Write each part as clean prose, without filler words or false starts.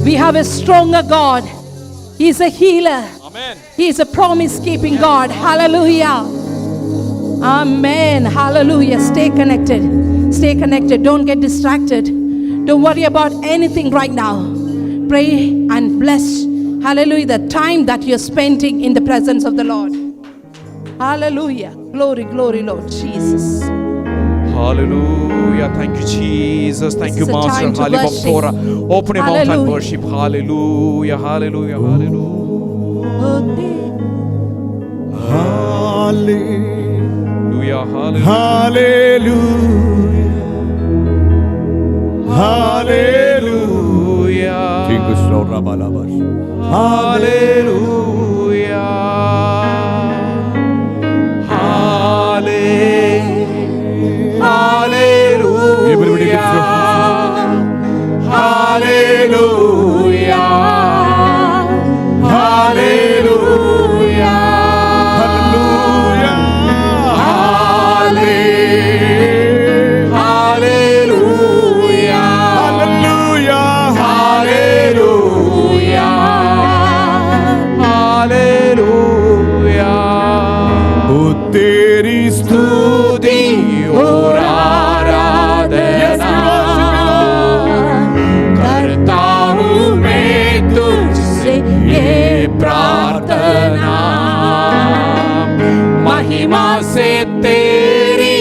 We have a stronger God. He's a healer. Amen. He's a promise-keeping God. Hallelujah. Amen. Hallelujah. Stay connected. Stay connected. Don't get distracted. Don't worry about anything right now. Pray and bless. Hallelujah. The time that you're spending in the presence of the Lord. Hallelujah. Glory, glory, Lord Jesus. Hallelujah. Thank you, Jesus. Thank you, This is a Master. time to worship. Open your mouth and Hallelujah. worship. Hallelujah. Hallelujah. Hallelujah. Hallelujah. Hallelujah. Hallelujah. Hallelujah. Hallelujah. Everybody lift your Hallelujah. Hallelujah. Hallelujah. Hallelujah. Hallelujah. Hallelujah. Hallelujah. ओ तेरी स्तुति और आराधना करता हूँ मैं तुझसे ये प्रार्थना, महिमा से तेरी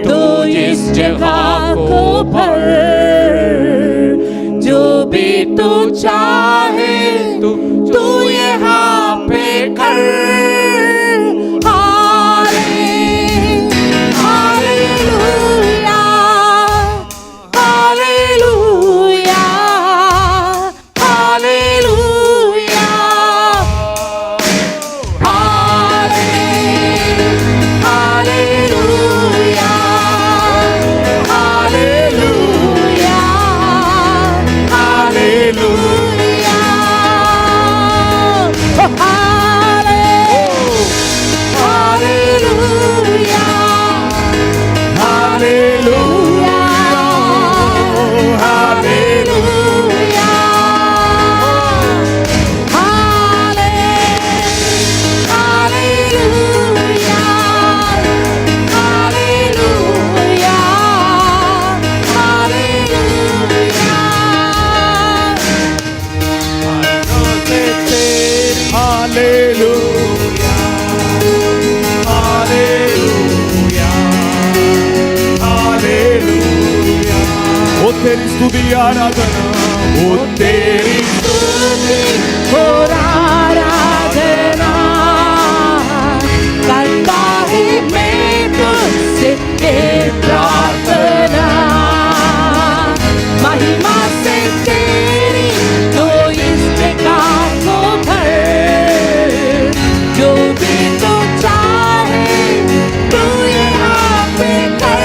तू इस जगह को भर, जो भी तू चाहे तू यहाँ पे कर। तेरी स्तुति आराधना, ओ तेरी स्तुति और आराधना करता हूँ मैं तुझसे ये प्रार्थना, महिमा से तेरी तो इस जगह को भर, जो भी तू चाहे तू यहाँ पे कर।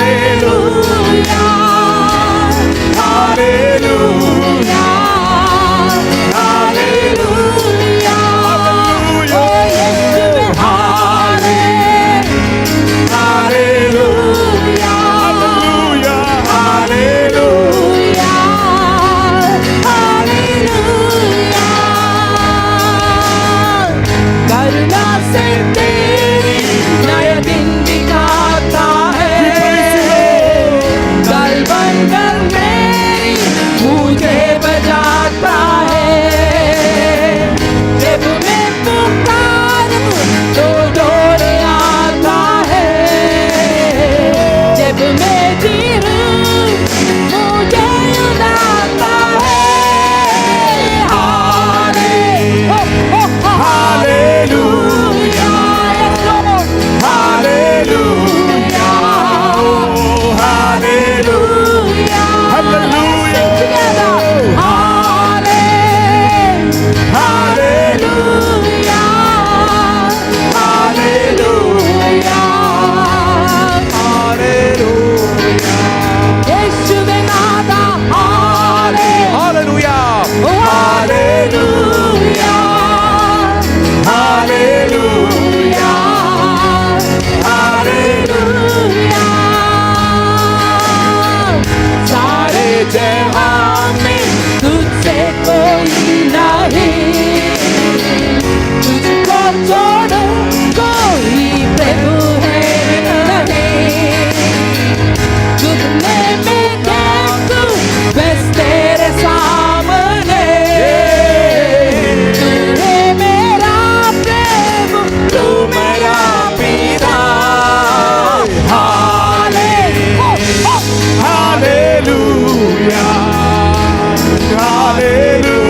Hallelujah. छोड़ो कोई प्रभु है नहीं, झुकने में क्या तू बस तेरे सामने, तू है मेरा प्रभु, तू मेरा पिता। Hallelujah, hallelujah, hallelujah,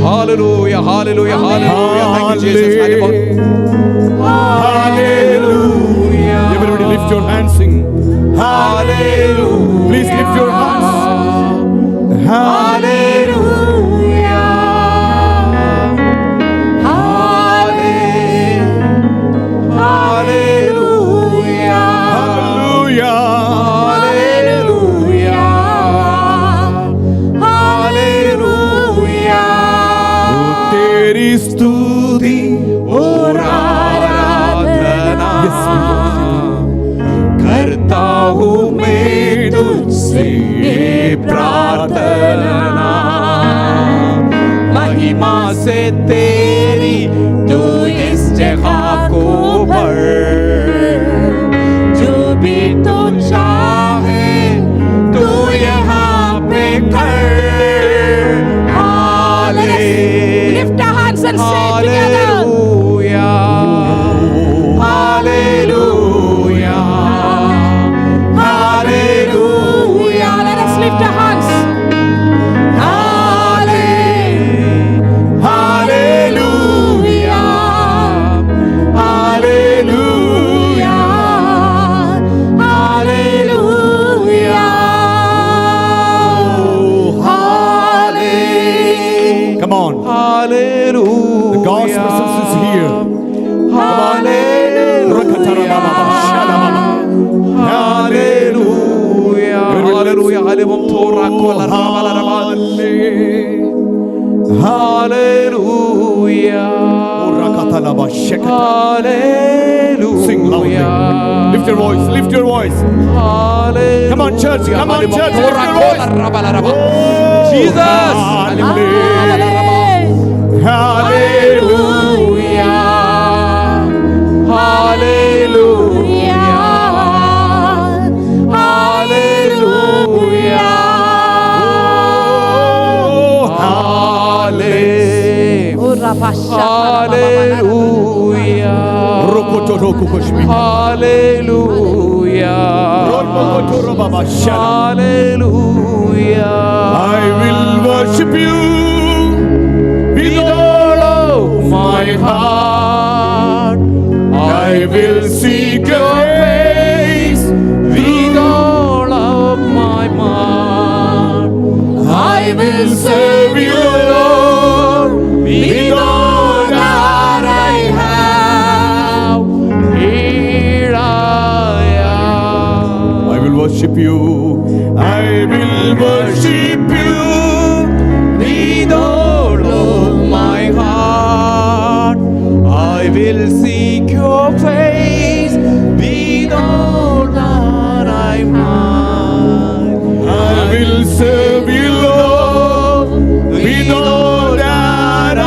Hallelujah, hallelujah, hallelujah. Thank you, Jesus. hallelujah. Everybody lift your hands, sing. Hallelujah. Please lift your hands. Hallelujah. स्तुति और आराधना करता हूँ मैं तुझसे ये प्रार्थना, महिमा से तेरी तू इस जगह को भर, जो भी तू चाहे तू यहाँ पे कर। Lift our hands and say it together. Hallelujah. Hallelujah. Let us lift our hands. Hallelujah. Hallelujah. Hallelujah. Come on. Hallelujah. The God's presence is here. Hallelujah. Hallelujah. Hallelujah. Hallelujah. Hallelujah. Sing loudly. Lift your voice. Lift your voice. Hallelujah. Come on, church. Come on, church. Lift your voice. Jesus. Hallelujah. Hallelujah. Hallelujah. Hallelujah. I will worship you with all of my heart. I will seek your face With all of my might, I will serve you, Lord, with all that I have, here I am. I will worship you. I will worship you With all of my heart, I will seek your face. With all that I might, I will serve you, Lord, with all that I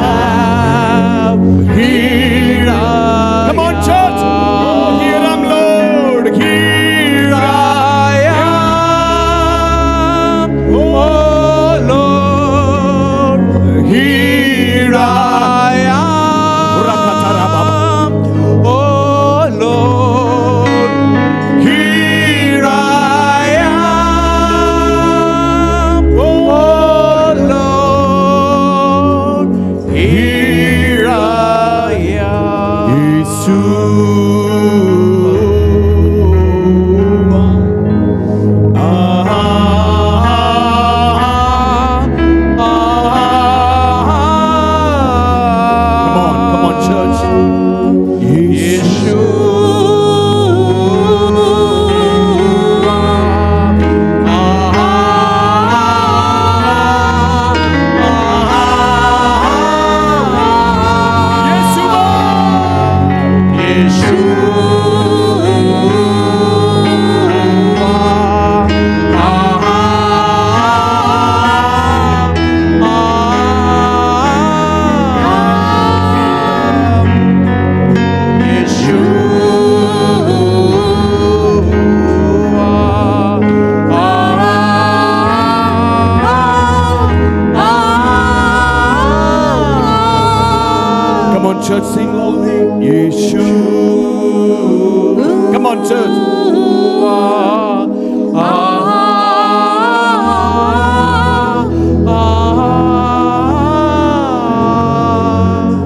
have. Here I Come on, church. Here I'm, Lord. Here I am. church, sing loudly. Yeshua. Come on, church.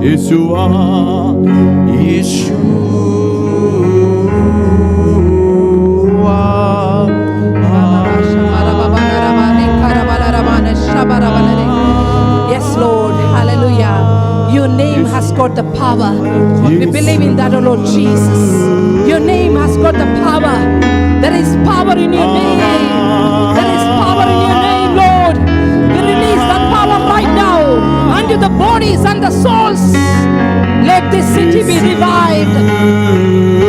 Yeshua, Yes, Lord. Hallelujah. Your name has got the power. We believe in that, oh Lord Jesus. Your name has got the power. There is power in your name. There is power in your name, Lord. We release that power right now unto the bodies and the souls. Let this city be revived.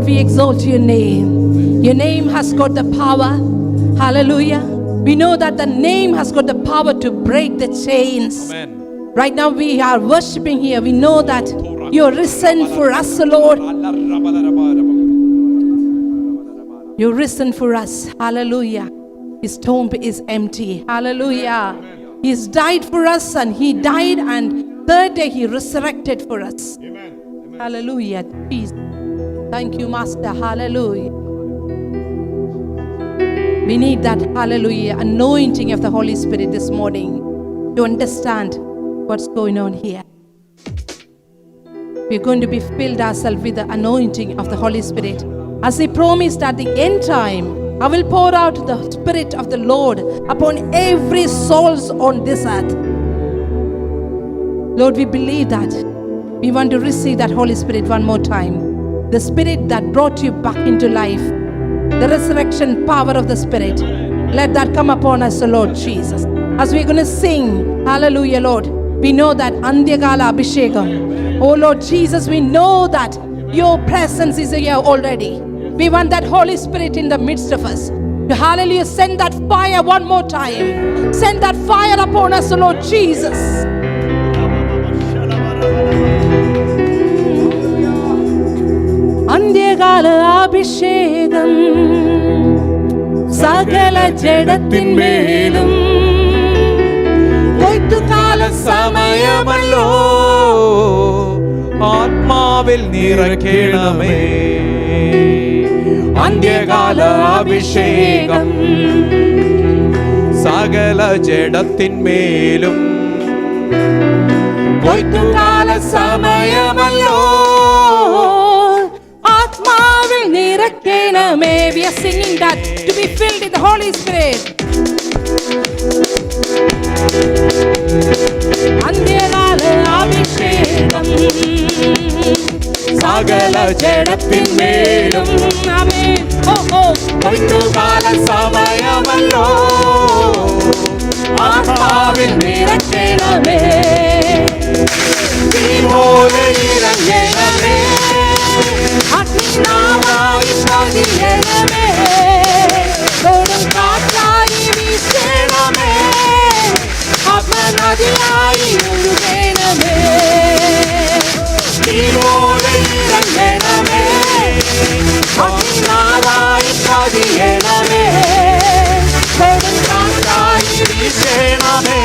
We exalt your name. Your name has got the power. Hallelujah. We know that the name has got the power to break the chains. Amen. Right now we are worshiping here. We know that you're risen for us, Lord. You're risen for us. Hallelujah. His tomb is empty. Hallelujah. He's died for us, and he died, and third day he resurrected for us. Amen. Hallelujah. Peace. Thank you, Master. Hallelujah. We need that, hallelujah, anointing of the Holy Spirit this morning to understand what's going on here. We're going to be filled ourselves with the anointing of the Holy Spirit. As He promised at the end time, I will pour out the Spirit of the Lord upon every soul on this earth. Lord, we believe that. We want to receive that Holy Spirit one more time. The Spirit that brought you back into life. The resurrection power of the Spirit. Let that come upon us, Lord Jesus. As we're going to sing, hallelujah, Lord, we know that Andyagala Abhishekam. Oh Lord Jesus, we know that your presence is here already. We want that Holy Spirit in the midst of us. Hallelujah, send that fire one more time. Send that fire upon us, Lord Jesus. Andyagala Abhishekam Sakala Jedatin Melum Koittukala Samayamallo Atma ആത്മാവിൽ നിറയ്ക്കണമേ. അന്ത്യകാല അഭിഷേകം സകല ജഡത്തിന്മേലും കൊയ്ത്തുകാല സമയമല്ലോ ആത്മാവിൽ നിറയ്ക്കണമേ. We are singing that to be filled with the Holy Spirit. അന്ത്യകാല അഭിഷേകം സകല ജഡത്തിന്മേലും. ആമേൻ. കൊയ്ത്തുകാല സമയമല്ലോ ആത്മാവിൽ നിറയ്ക്കണമേ. തീ പോലെ ഇറങ്ങണമേ. അഗ്നിനാവായി പതിയണമേ. കൊടുങ്കാറ്റായി വീശണമേ. ആത്മനദിയായി ഒഴുകണമേ. തീ പോലെ ഇറങ്ങണമേ. അഗ്നിനാവായി പതിയണമേ. കൊടുങ്കാറ്റായി വീശണമേ.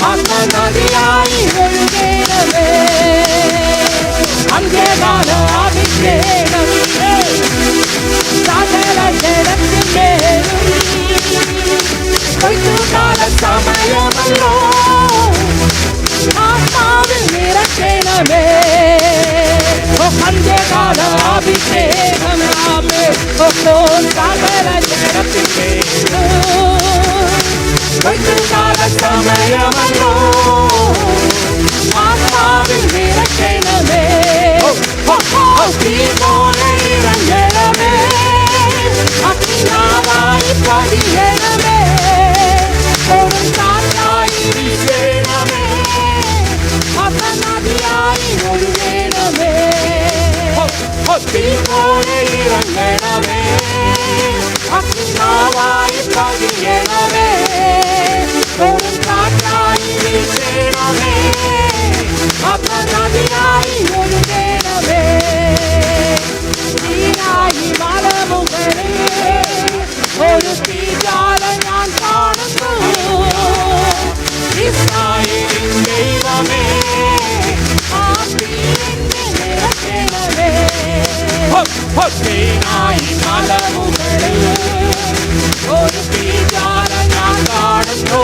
ആത്മനദിയായി ഒഴുകണമേ. അന്ത്യകാല അഭിഷേകം സകല ജഡത്തിന്മേലും. കൊയ്ത്തുകാല സമയമല്ലോ ആത്മാവിൽ നിറയ്ക്കണമേ. അന്ത്യകാല അഭിഷേകം സകല ജഡത്തിന്മേലും. കൊയ്ത്തുകാല സമയമല്ലോ ആത്മാവിൽ നിറയ്ക്കണമേ. തീ പോലെ ഇറങ്ങണമേ. അഗ്നിനാവായി പതിയണമേ. കൊടുങ്കാറ്റായി വീശണമേ. ആത്മനദിയായി ഒഴുകണമേ. തീ പോലെ ഇറങ്ങണമേ. അഗ്നിനാവായി പതിയണമേ. കൊടുങ്കാറ്റായി വീശണമേ. ആത്മനദിയായി ഒഴുകണമേ. തീയായി മലമുകളിൽ ഒരു തീജ്വാല ഞാൻ കാണുന്നു. ഇസ്രായേലിൻ ദൈവമേ, ആ തീ എന്നെ നിറയ്ക്കണമേ. തീയായി മലമുകളിൽ ഒരു തീജ്വാല ഞാൻ കാണുന്നു.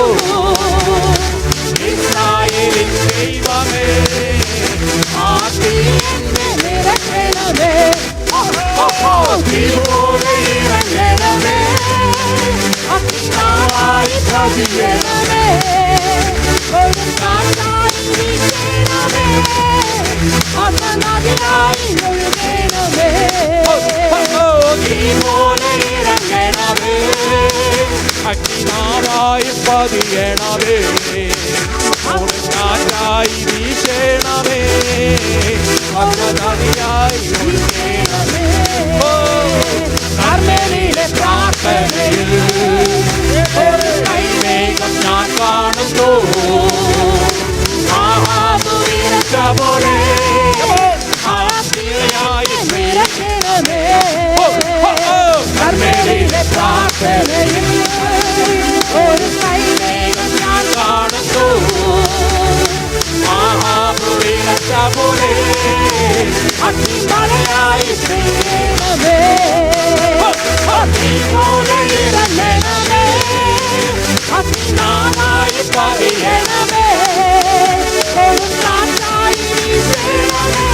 ഇസ്രായേലിൻ ദൈവമേ, ആ തീ എന്നെ നിറയ്ക്കണമേ. തീ പോലെ ഇറങ്ങണമേ. അഗ്നിനാവായി പതിയണമേ. കൊടുങ്കാറ്റായി വീശണമേ. ആത്മനദിയായി ഒഴുകണമേ. തീ പോലെ ഇറങ്ങണമേ. അഗ്നിനാവായി പതിയണമേ. കൊടുങ്കാറ്റായി വീശണമേ. ആത്മനദിയായി ഒഴുകണമേ. കർമ്മേലിലെ പ്രാർത്ഥനയിൽ ഒരു കൈവേഗം ഞാൻ കാണുന്നു. ആഹാബ് വിറച്ച പോലെ ആ തീയായി നിറയ്ക്കണമേ. കർമ്മേലിലെ പ്രാർത്ഥനയിൽ ഒരു കൈവേഗം ഞാൻ കാണുന്നു. ആഹാബ് വിറച്ച പോലെ അഗ്നിമഴയായി പെയ്യണമേ. തീ പോലെ ഇറങ്ങണമേ. അഗ്നിനാവായി പതിയണമേ. കൊടുങ്കാറ്റായി വീശണമേ.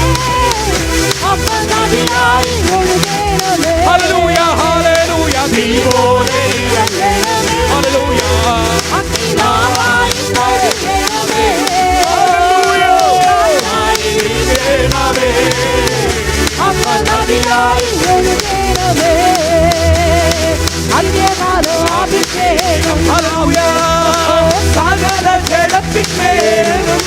ആത്മനദിയായി ഒഴുകണമേ. Hallelujah, hallelujah. തീ പോലെ ഇറങ്ങണമേ. ഹല്ലേലൂയ. അഗ്നിനാവായി പതിയണമേ. കൊടുങ്കാറ്റായി വീശണമേ. ആത്മനദിയായി ഒഴുകണമേ. അന്ത്യകാല അഭിഷേകം ഹല്ലേലൂയ. സകല ജഡത്തിന്മേലും.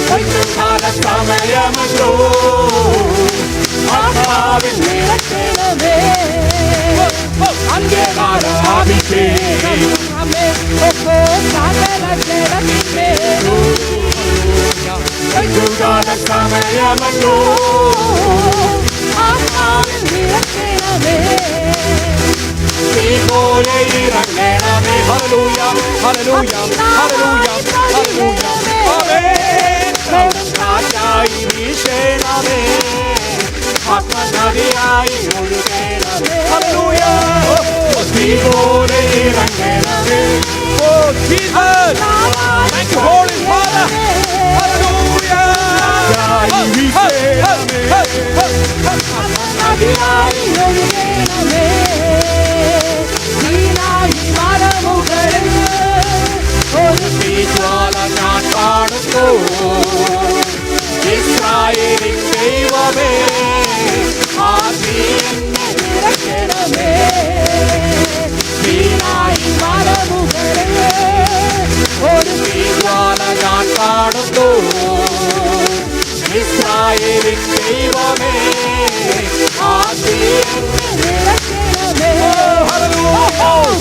കൊയ്ത്തുകാല സമയമല്ലോ ആത്മാവിൽ നിറയ്ക്കണമേ. അന്ത്യകാല അഭിഷേകം സകല ജഡത്തിന്മേലും. കൊയ്ത്തുകാല സമയമല്ലോ ആത്മാവിൽ നിറയ്ക്കണമേ. തീ പോലെ ഇറങ്ങണമേ. ഹല്ലേലൂയ, ഹല്ലേലൂയ, ഹല്ലേലൂയ, ഹല്ലേലൂയ. ആമേൻ. കാറ്റായി വീശേണമേ, ആത്മനദിയായി ഒഴുകേണമേ. ഹല്ലേലൂയ. തീ പോലെ ഇറങ്ങണമേ. Oh Jesus, thank you Holy Father. Hallelujah. കാറ്റായി വീശേണമേ, ആത്മനദിയായി ഒഴുകേണമേ. സീനായി മലമുകളിൽ ഒരു തീജ്വാല ഞാൻ കാണുന്നു. ഇസ്രായേലിൻ ദൈവമേ, ആ തീ എന്നെ നിറയ്ക്കണമേ. സീനായി മലമുകളിൽ ഒരു തീജ്വാല ഞാൻ കാണുന്നു. ഇസ്രായേലിൻ ദൈവമേ, ആ തീ എന്നെ നിറയ്ക്കണമേ.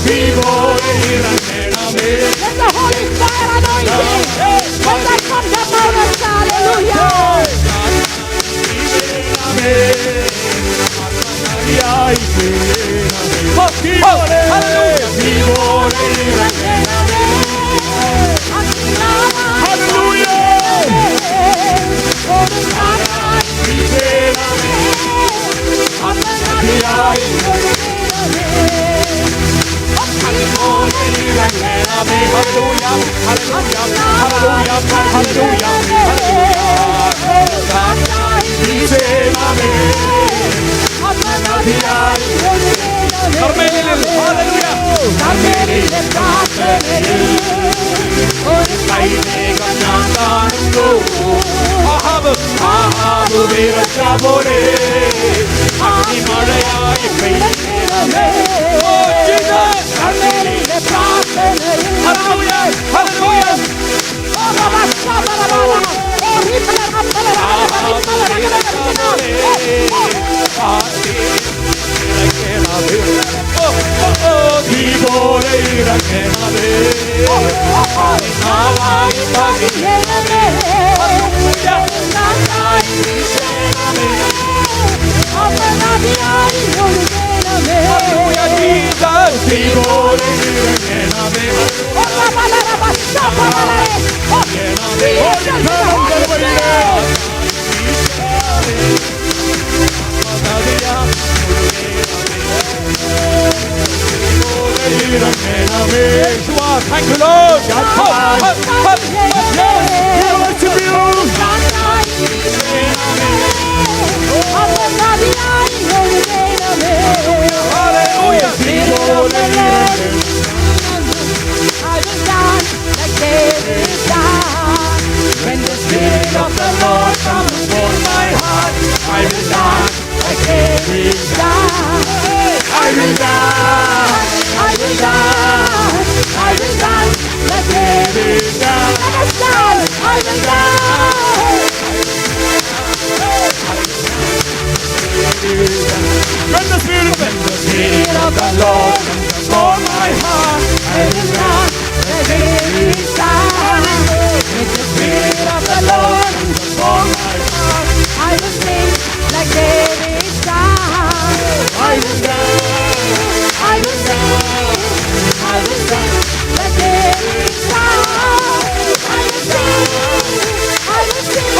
തീ പോലെ ഇറങ്ങണമേ. Let the Holy Fire anointing come down from the mountains. Hallelujah. Thank you, Lord. When the Spirit of the Lord comes upon my heart, I will dance like David sang. When the Spirit of the Lord comes upon my heart, I will sing like David sang. I will dance. I will sing. I will sing like David sang. I will sing. I will sing.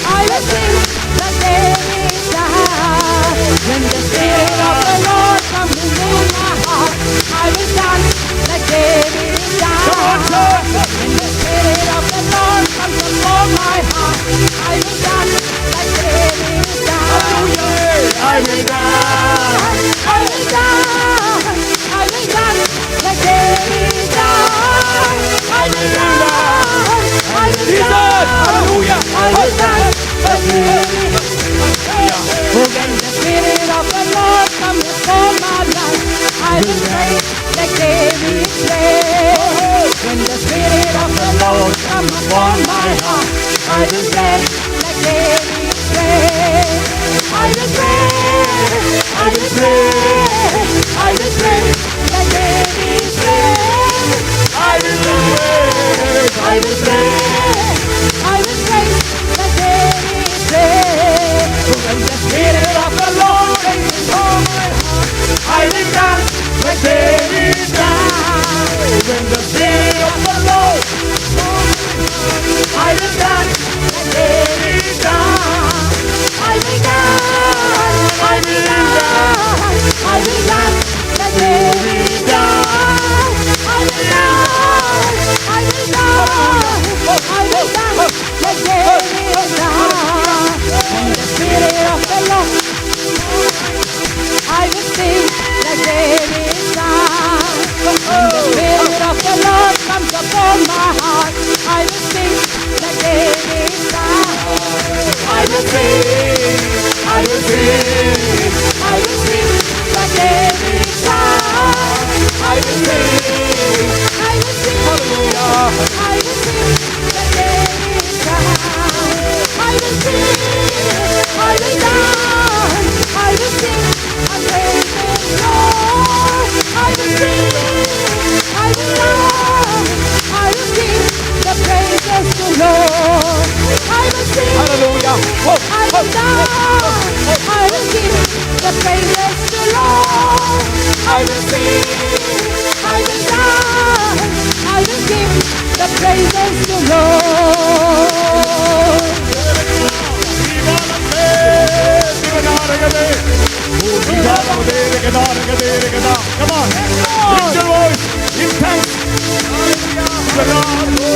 I will sing like David sang. When the Spirit of the Lord comes into my heart, I will dance like David sang. When the Spirit of the Lord comes upon my heart, I will dance like David sang. I will dance. I will dance. I will dance like David sang. I will dance. I will dance. Hallelujah. I will dance like David. When the Spirit of the Lord comes upon my life, I will pray like David prayed. When the Spirit of the Lord comes upon my heart, I will pray like David prayed. I will pray. I will pray. I will pray like David prayed. I will pray. I will pray. I will pray like David prayed. When the Spirit of the Lord comes upon my heart, I will dance like David danced. When the Spirit of the Lord comes upon my heart, I will dance the praises to Lord. Come on, lift your voice, give thanks to the Lord. Come on,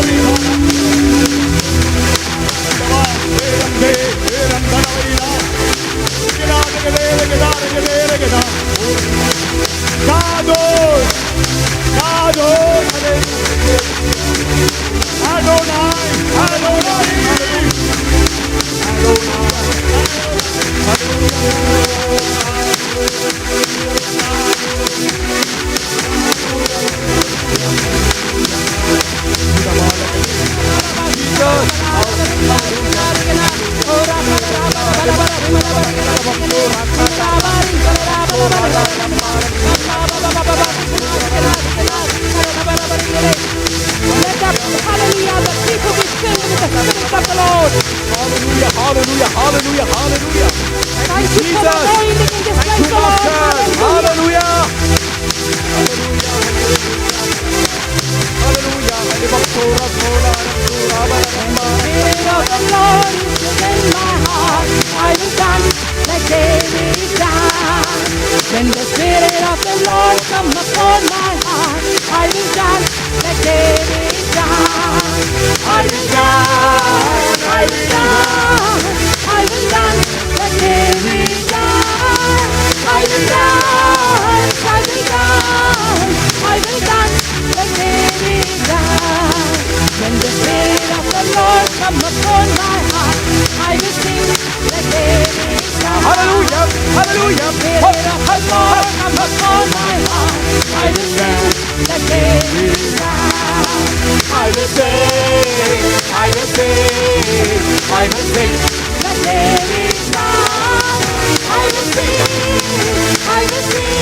Hallelujah, the people be filled with the Spirit of the Lord. hallelujah, hallelujah, hallelujah, hallelujah. Thank you for the anointing in this place, Lord. Hallelujah. Spirit of the Lord is within my heart. I will dance like David danced. When the Spirit of the Lord come upon my heart, I will dance like David danced. I will dance, I will dance, I will dance like David danced. I will dance, I will dance, I will dance like David danced. When the Spirit of the Lord come upon my heart, I will sing like David danced. Hallelujah, hallelujah. Spirit of the Lord come upon my heart, I will sing like David danced. I will sing, I will sing, I will sing. Like David danced. I will sing, I will sing,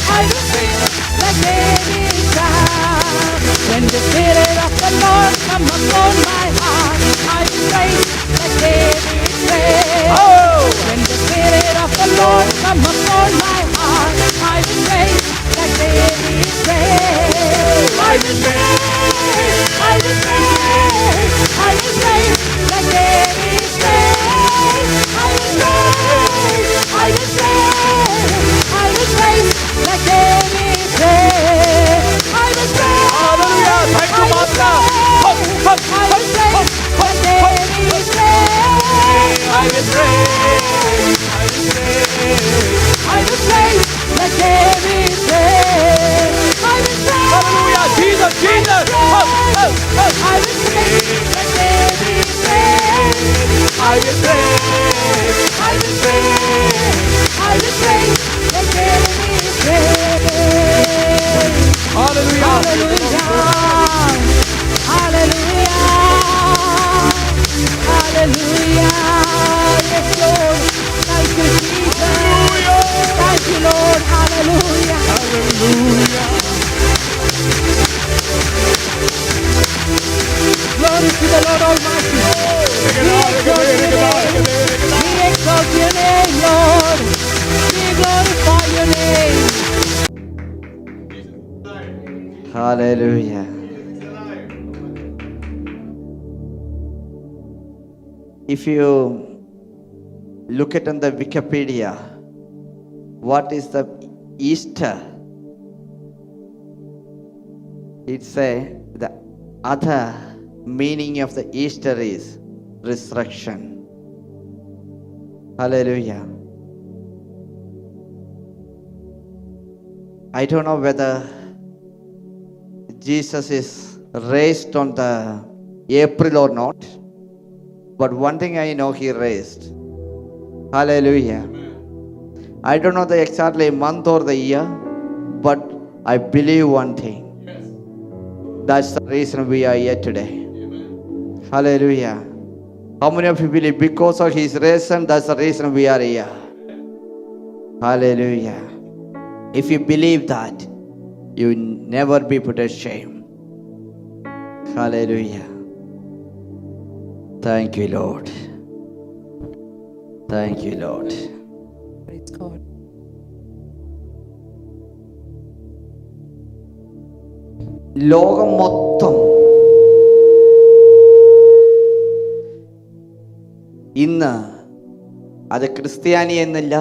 I will sing like David danced. When the Spirit of the Lord come upon my heart, I will praise like David praised. Oh! When the Spirit of the Lord come upon my heart, I will praise like David praised. I will praise, I will praise, I will praise like David praised. I will praise, I will praise, I will praise like David praised. I will praise, Hallelujah, thank you, Master. I will praise like David praised. I will praise, I will praise like David praised. I will praise. hallelujah, Jesus, Jesus. I will praise like David praised. I will praise, I will praise. I will praise like David praised. hallelujah. Hallelujah. Hallelujah. Hallelujah. Yes, Lord. Thank you, Jesus. Thank you, Lord. Hallelujah. Glory to the Lord Almighty. We exalt your name, Lord. We glorify your name. Hallelujah. If you look at on the Wikipedia, what is the Easter? It's the other meaning of the Easter is resurrection. Hallelujah. I don't know whether Jesus is raised on the April or not, but one thing I know, he raised. Hallelujah. I don't know the exactly month or the year, but I believe one thing. That's the reason we are here today. Hallelujah. How many of you believe because of his reason, that's the reason we are here? Hallelujah. If you believe that, you will never be put to shame. Hallelujah. Thank you, Lord. Thank you, Lord. Praise God. ലോകം മൊത്തം ഇന്ന് അത് ക്രിസ്ത്യാനി എന്നില്ല,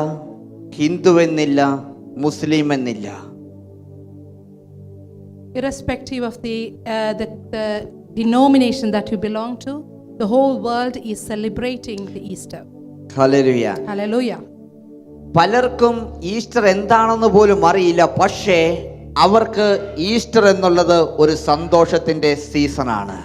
ഹിന്ദു എന്നില്ല, മുസ്ലിം എന്നില്ല. Irrespective of the denomination that you belong to, the whole world is celebrating the Easter. Hallelujah. Hallelujah. പലർക്കും Easter എന്താണെന്ന് പോലും അറിയില്ല. പക്ഷേ അവർക്ക് ഈസ്റ്റർ എന്നുള്ളത് ഒരു സന്തോഷത്തിന്റെ സീസണാണ്.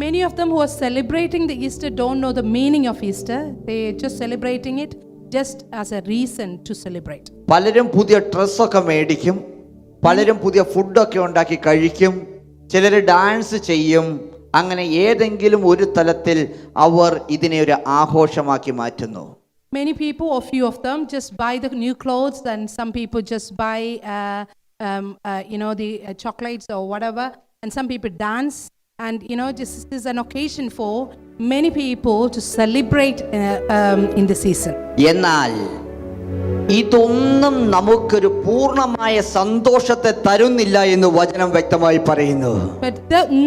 Many of them who are celebrating the Easter don't know the meaning of Easter. They just celebrating it just as a reason to celebrate. പലരും പുതിയ ഡ്രസ്സൊക്കെ മേടിക്കും, പലരും പുതിയ ഫുഡൊക്കെ ഉണ്ടാക്കി കഴിക്കും, ചിലർ ഡാൻസ് ചെയ്യും. അങ്ങനെ ഏതെങ്കിലും ഒരു തലത്തിൽ അവർ ഇതിനെ ഒരു ആഘോഷമാക്കി മാറ്റുന്നു. Many people, or few of them, just buy the new clothes, and some people just buy the chocolates or whatever, and some people dance. And this is an occasion for many people to celebrate in the season. എന്നാൽ ഇതൊന്നും നമുക്കൊരു പൂർണ്ണമായ സന്തോഷത്തെ തരുന്നില്ല എന്ന് വചനം വ്യക്തമായി പറയുന്നു. But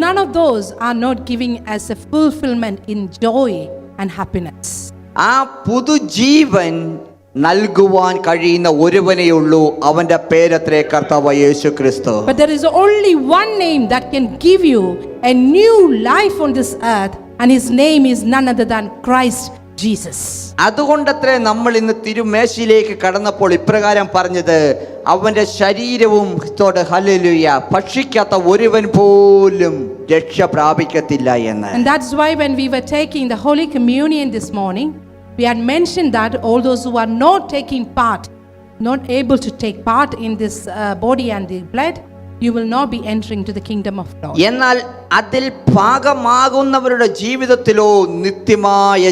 none of those are not giving us a fulfillment in joy and happiness. ആ പുതുജീവൻ നൽകുവാൻ കഴിയുന്ന ഒരുവനെയുള്ളൂ, അവന്റെ പേരത്രേ കർത്താവായ യേശു ക്രിസ്തു. But there is only one name that can give you a new life on this earth, and his name is none other than Christ Jesus. അതുകൊണ്ടത്രേ നമ്മൾ ഇന്ന് തിരുമേശയിലേക്ക് കടന്നപ്പോൾ ഇപ്രകാരം പറഞ്ഞത്, അവന്റെ ശരീരവും ഹല്ലേലൂയ ഭക്ഷിക്കാത്ത ഒരുവൻ പോലും രക്ഷ പ്രാപിക്കത്തില്ല എന്ന്. And that's why when we were taking the Holy Communion this morning, we had mentioned that all those who are not taking part, not able to take part in this body and the blood, you will not be entering to the kingdom of God. എന്നാൽ അതിൽ ഭാഗമാകുന്നവരുടെ ജീവിതത്തിലോ നിത്യമായ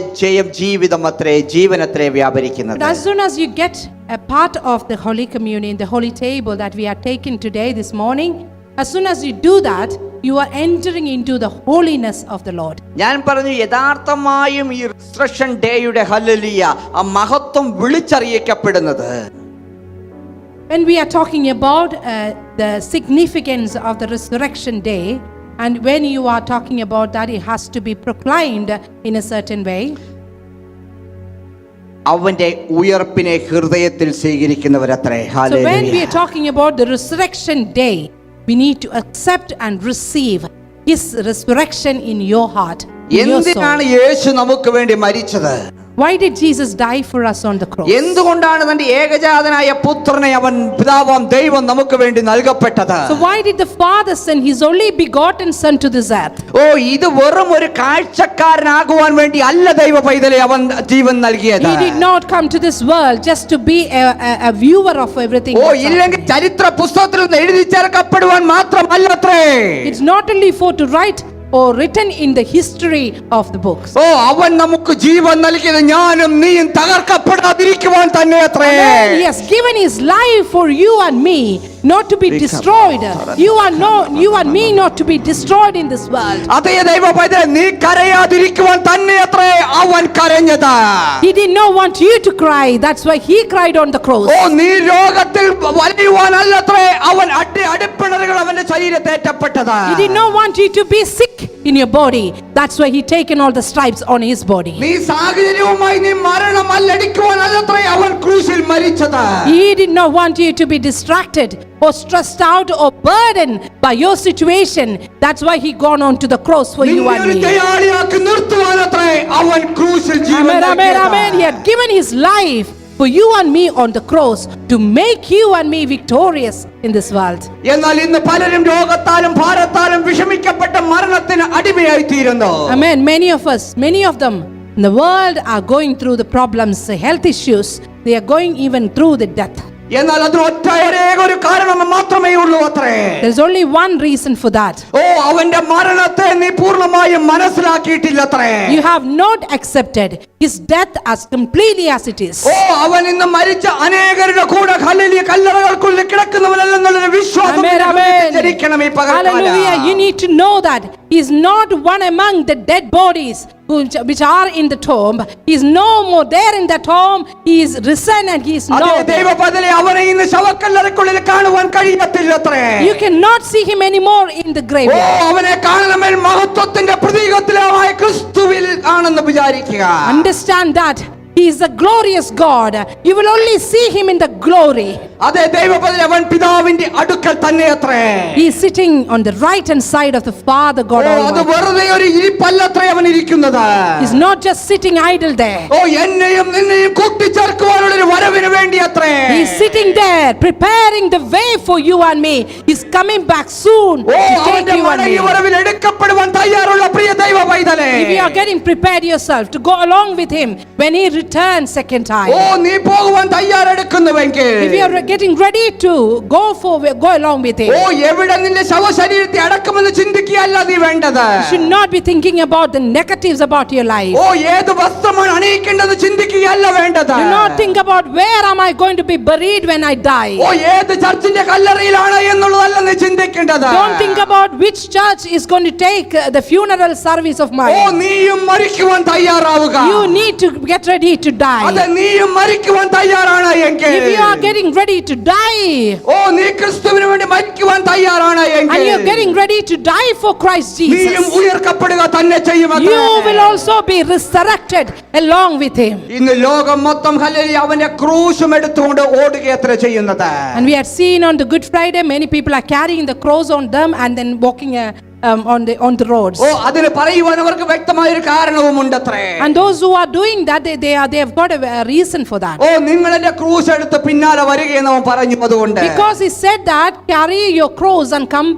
ജീവിതമത്രേ ജീവനത്രേ വ്യാപരിക്കുന്നത്. But as soon as you get a part of the Holy Communion, the holy table that we are taking today this morning, as soon as you do that, you are entering into the holiness of the Lord. ഞാൻ പറഞ്ഞു, യഥാർത്ഥമായും ഈ resurrection ഡേയുടെ hallelujah ആ മഹത്വം വിളിച്ചറിയിക്കപ്പെടുന്നത്, when we are talking about the significance of the resurrection day, and when you are talking about that, it has to be proclaimed in a certain way. അവന്റെ ഉയർപ്പിനെ ഹൃദയത്തിൽ സ്വീകരിക്കുന്നവരത്രേ. So when we are talking about the resurrection day, we need to accept and receive his resurrection in your heart, in your soul. എന്തിനാണ് യേശു നമുക്ക് വേണ്ടി മരിച്ചത്? Why did Jesus die for us on the cross? എന്തുകൊണ്ടാണ് തന്റെ ഏകജാതനായ പുത്രനെ അവൻ പിതാവാം ദൈവം നമുക്ക് വേണ്ടി നൽകപ്പെട്ടത്? So why did the Father send his only begotten son to this earth? ഓ, ഇത് വെറും ഒരു കാഴ്ചക്കാരനാകുവാൻ വേണ്ടി അല്ല ദൈവ പൈതലെ അവൻ ജീവൻ നൽകിയത്. He did not come to this world just to be a viewer of everything. ഓ, ഇല്ലെങ്കിൽ ചരിത്ര പുസ്തകത്തിൽ ഒന്ന് എഴുതി ചേർക്കപ്പെടുവാൻ മാത്രമല്ലത്രേ. It's not only for to write or written in the history of the books. ഓ, അവൻ നമുക്ക് ജീവൻ നൽകിയത് ഞാനും നീയും തകർക്കപ്പെടാതിരിക്കുവാൻ തന്നെ അത്രേ. He has given his life for you and me, not to be destroyed. You and me not to be destroyed in this world. അതേ ദൈവ പൈതലേ, നീ കരയാതിരിക്കുവാൻ തന്നെ അത്രേ അവൻ കരഞ്ഞത്. He did not want you to cry. That's why he cried on the cross. ഓ, നീ രോഗത്തിൽ വലയുവാനല്ലത്രേ അവൻ അടിപ്പിണറുകൾ അവന്റെ ശരീരത്തെ ഏറ്റപ്പെട്ടത്. He did not want you to be sick in your body. That's why he taken all the stripes on his body. നീ സാഹചര്യവുമായി നീ മരണം അല്ലടിക്കുവാനല്ലത്രേ അവൻ ക്രൂശിൽ മരിച്ചത്. He did not want you to be distracted or stressed out or burdened by your situation. That's why he gone on to the cross for you and me. ദയാളിയാക്കി നിർത്തുവാനത്രേ അവൻ ക്രൂശിൽ ജീവൻ Amen, amen, നൽകിയത്. amen. He had given his life for you and me on the cross to make you and me victorious in this world. എന്നാൽ ഇന്ന് പലരും രോഗത്താലും ഭാരത്താലും വിഷമിക്കപ്പെട്ട മരണത്തിന് അടിമയായി തീരുന്നു. Amen. Many of them in the world are going through the problems, the health issues. They are going even through the death. എന്നാൽ അതിന് ഒരു കാരണം മാത്രമേ ഉള്ളൂ അത്രേ. There's only one reason for that. ഓ, അവന്റെ മരണത്തെ നീ പൂർണ്ണമായും മനസ്സിലാക്കിയിട്ടില്ലത്രേ. You have not accepted his death as completely as it is. ഓ, അവൻ ഇന്ന് മരിച്ച അനേകരുടെ കൂടെ കല്ലറകൾക്കുള്ളിൽ കിടക്കുന്നവനല്ലെന്നുള്ള വിശ്വാസം ജനിക്കണം ഈ പകൽക്കാലം. Hallelujah. You need to know that He is not one among the dead bodies which are in the tomb. He is no more there in the tomb. He is risen and he is അതേ not there. ദൈവപദലി അവനെ ഇന്ന് ശവക്കല്ലറയ്ക്കുള്ളിൽ കാണുവാൻ കഴിയത്തില്ലത്രേ. You cannot see him anymore in the oh graveyard. അവനെ കാണണമെങ്കിൽ മഹത്വത്തിന്റെ പ്രതീകത്തിലായ ക്രിസ്തുവിൽ ആണെന്ന് വിചാരിക്കുക. Understand that he is the glorious God. You will only see him in the glory. അതേ ദൈവപദലി അവൻ പിതാവിന്റെ അടുക്കൽ തന്നെയത്രേ. He is sitting on the right hand side of the Father God ഓ അത് Almighty. വെറുതെ ഒരു ഇരിപ്പല്ലത്രേ അവൻ ഇരിക്കുന്നത്. He is not just sitting idle there. ഓ എന്നെയും നിന്നെയും കൂട്ടിച്ചേർക്കുവാനുള്ള ഒരു വരവിന് വേണ്ടി അത്രേ. He is sitting there preparing the way for you and me. He is coming back soon oh to take അവന്റെ you and മടങ്ങി me. വരവിൽ എടുക്കപ്പെടുവാൻ തയ്യാറുള്ള പ്രിയ ദൈവ പൈതലേ. If you are getting prepared yourself to go along with him when he returns second oh time. നീ പോകുവാൻ തയ്യാറെടുക്കുന്നുവെങ്കിൽ If you are getting ready to go along with him. ഓ എവിടെ നിന്റെ ശവശരീരത്തെ അടക്കമെന്ന് ചിന്തിക്കുകയല്ല നീ വേണ്ടത്. You should not be thinking about the negatives about your life. ഓ ഏത് വസ്ത്രമാണ് അണിയിക്കേണ്ടത് ചിന്തിക്കുകയല്ല വേണ്ടത്. Do not think about where am I going to be buried when I die. ഓ ഏത് ചർച്ചിന്റെ കല്ലറയിലാണ് എന്നുള്ളതല്ല നീ ചിന്തിക്കേണ്ടത്. Don't think about which church is going to take the funeral service of oh mine. നീയും മരിക്കുവാൻ തയ്യാറാവുക. You need to get ready to അതെ die. നീയും മരിക്കുവാൻ തയ്യാറാണ് എങ്കിൽ. If you are getting ready to die ഓ നീ ക്രിസ്തുവിന് വേണ്ടി മരിക്കുവാൻ തയ്യാറാണ് and എങ്കിൽ you are getting ready to die for Christ നീയും Jesus, ഉയർക്കപ്പെടുക തന്നെ ചെയ്യുമത്രേ. you will also be resurrected along with him. ഇന്ന് ലോകം മൊത്തം ഹല്ലേലൂയ അവന്റെ ക്രൂശും എടുത്തുകൊണ്ട് ഓടുകയത്ര ചെയ്യുന്നത്. And we had seen on the Good Friday many people are carrying the cross on them and then walking on the roads. ഓ അതിന് പറയുവാൻ അവർക്ക് വ്യക്തമായ ഒരു കാരണവും ഉണ്ടത്രേ. And those who are doing that, they have got a reason for that. ഓ നിങ്ങൾ എന്റെ ക്രൂശ് എടുത്ത് പിന്നാലെ വരികയെന്ന് അവൻ പറഞ്ഞു. അതുകൊണ്ട് Because he said that, carry your cross and come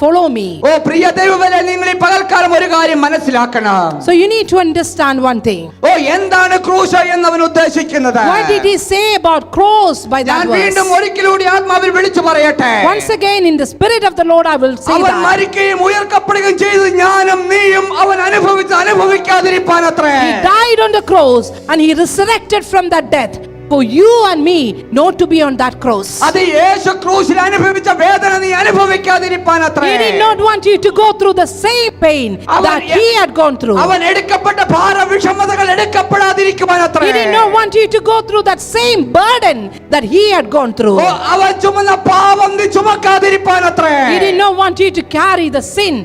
follow me. ഓ പ്രിയ ദൈവമേ നിങ്ങൾ ഈ പകൽക്കാലം ഒരു കാര്യം മനസ്സിലാക്കണം. So you need to understand one thing. ഓ എന്താണ് ക്രൂശ് എന്നവൻ ഉദ്ദേശിക്കുന്നത്? What did he say about cross by that ഞാൻ verse? വീണ്ടും ഒരിക്കലൂടെ ആത്മാവിൽ വിളിച്ചു പറയട്ടെ. Once again in the spirit of the Lord I will say അവൻ that. മരിക്കുകയും ഉയർക്കപ്പെടുകയും ചെയ്ത് ഞാനും നീയും അവൻ അനുഭവിക്കാതിരിപ്പാനത്രേ. He died on the cross and he resurrected from that death for you and me not to be on that cross. അത് യേശു ക്രൂശിൽ അനുഭവിച്ച വേദന നീ അനുഭവിക്കാതിരിപ്പാനത്രേ. He did not want you to go through the same pain that he had gone through. അവൻ എടുക്കപ്പെട്ട ഭാരവിഷമതകൾ എടുക്കപ്പെടാതിരിക്കുവാനത്രേ. He did not want you to go through that same burden that he had gone through. ഓ അവൻ ചുമന്ന പാപം നീ ചുമക്കാതിരിപ്പാനത്രേ. He did not want you to carry the sin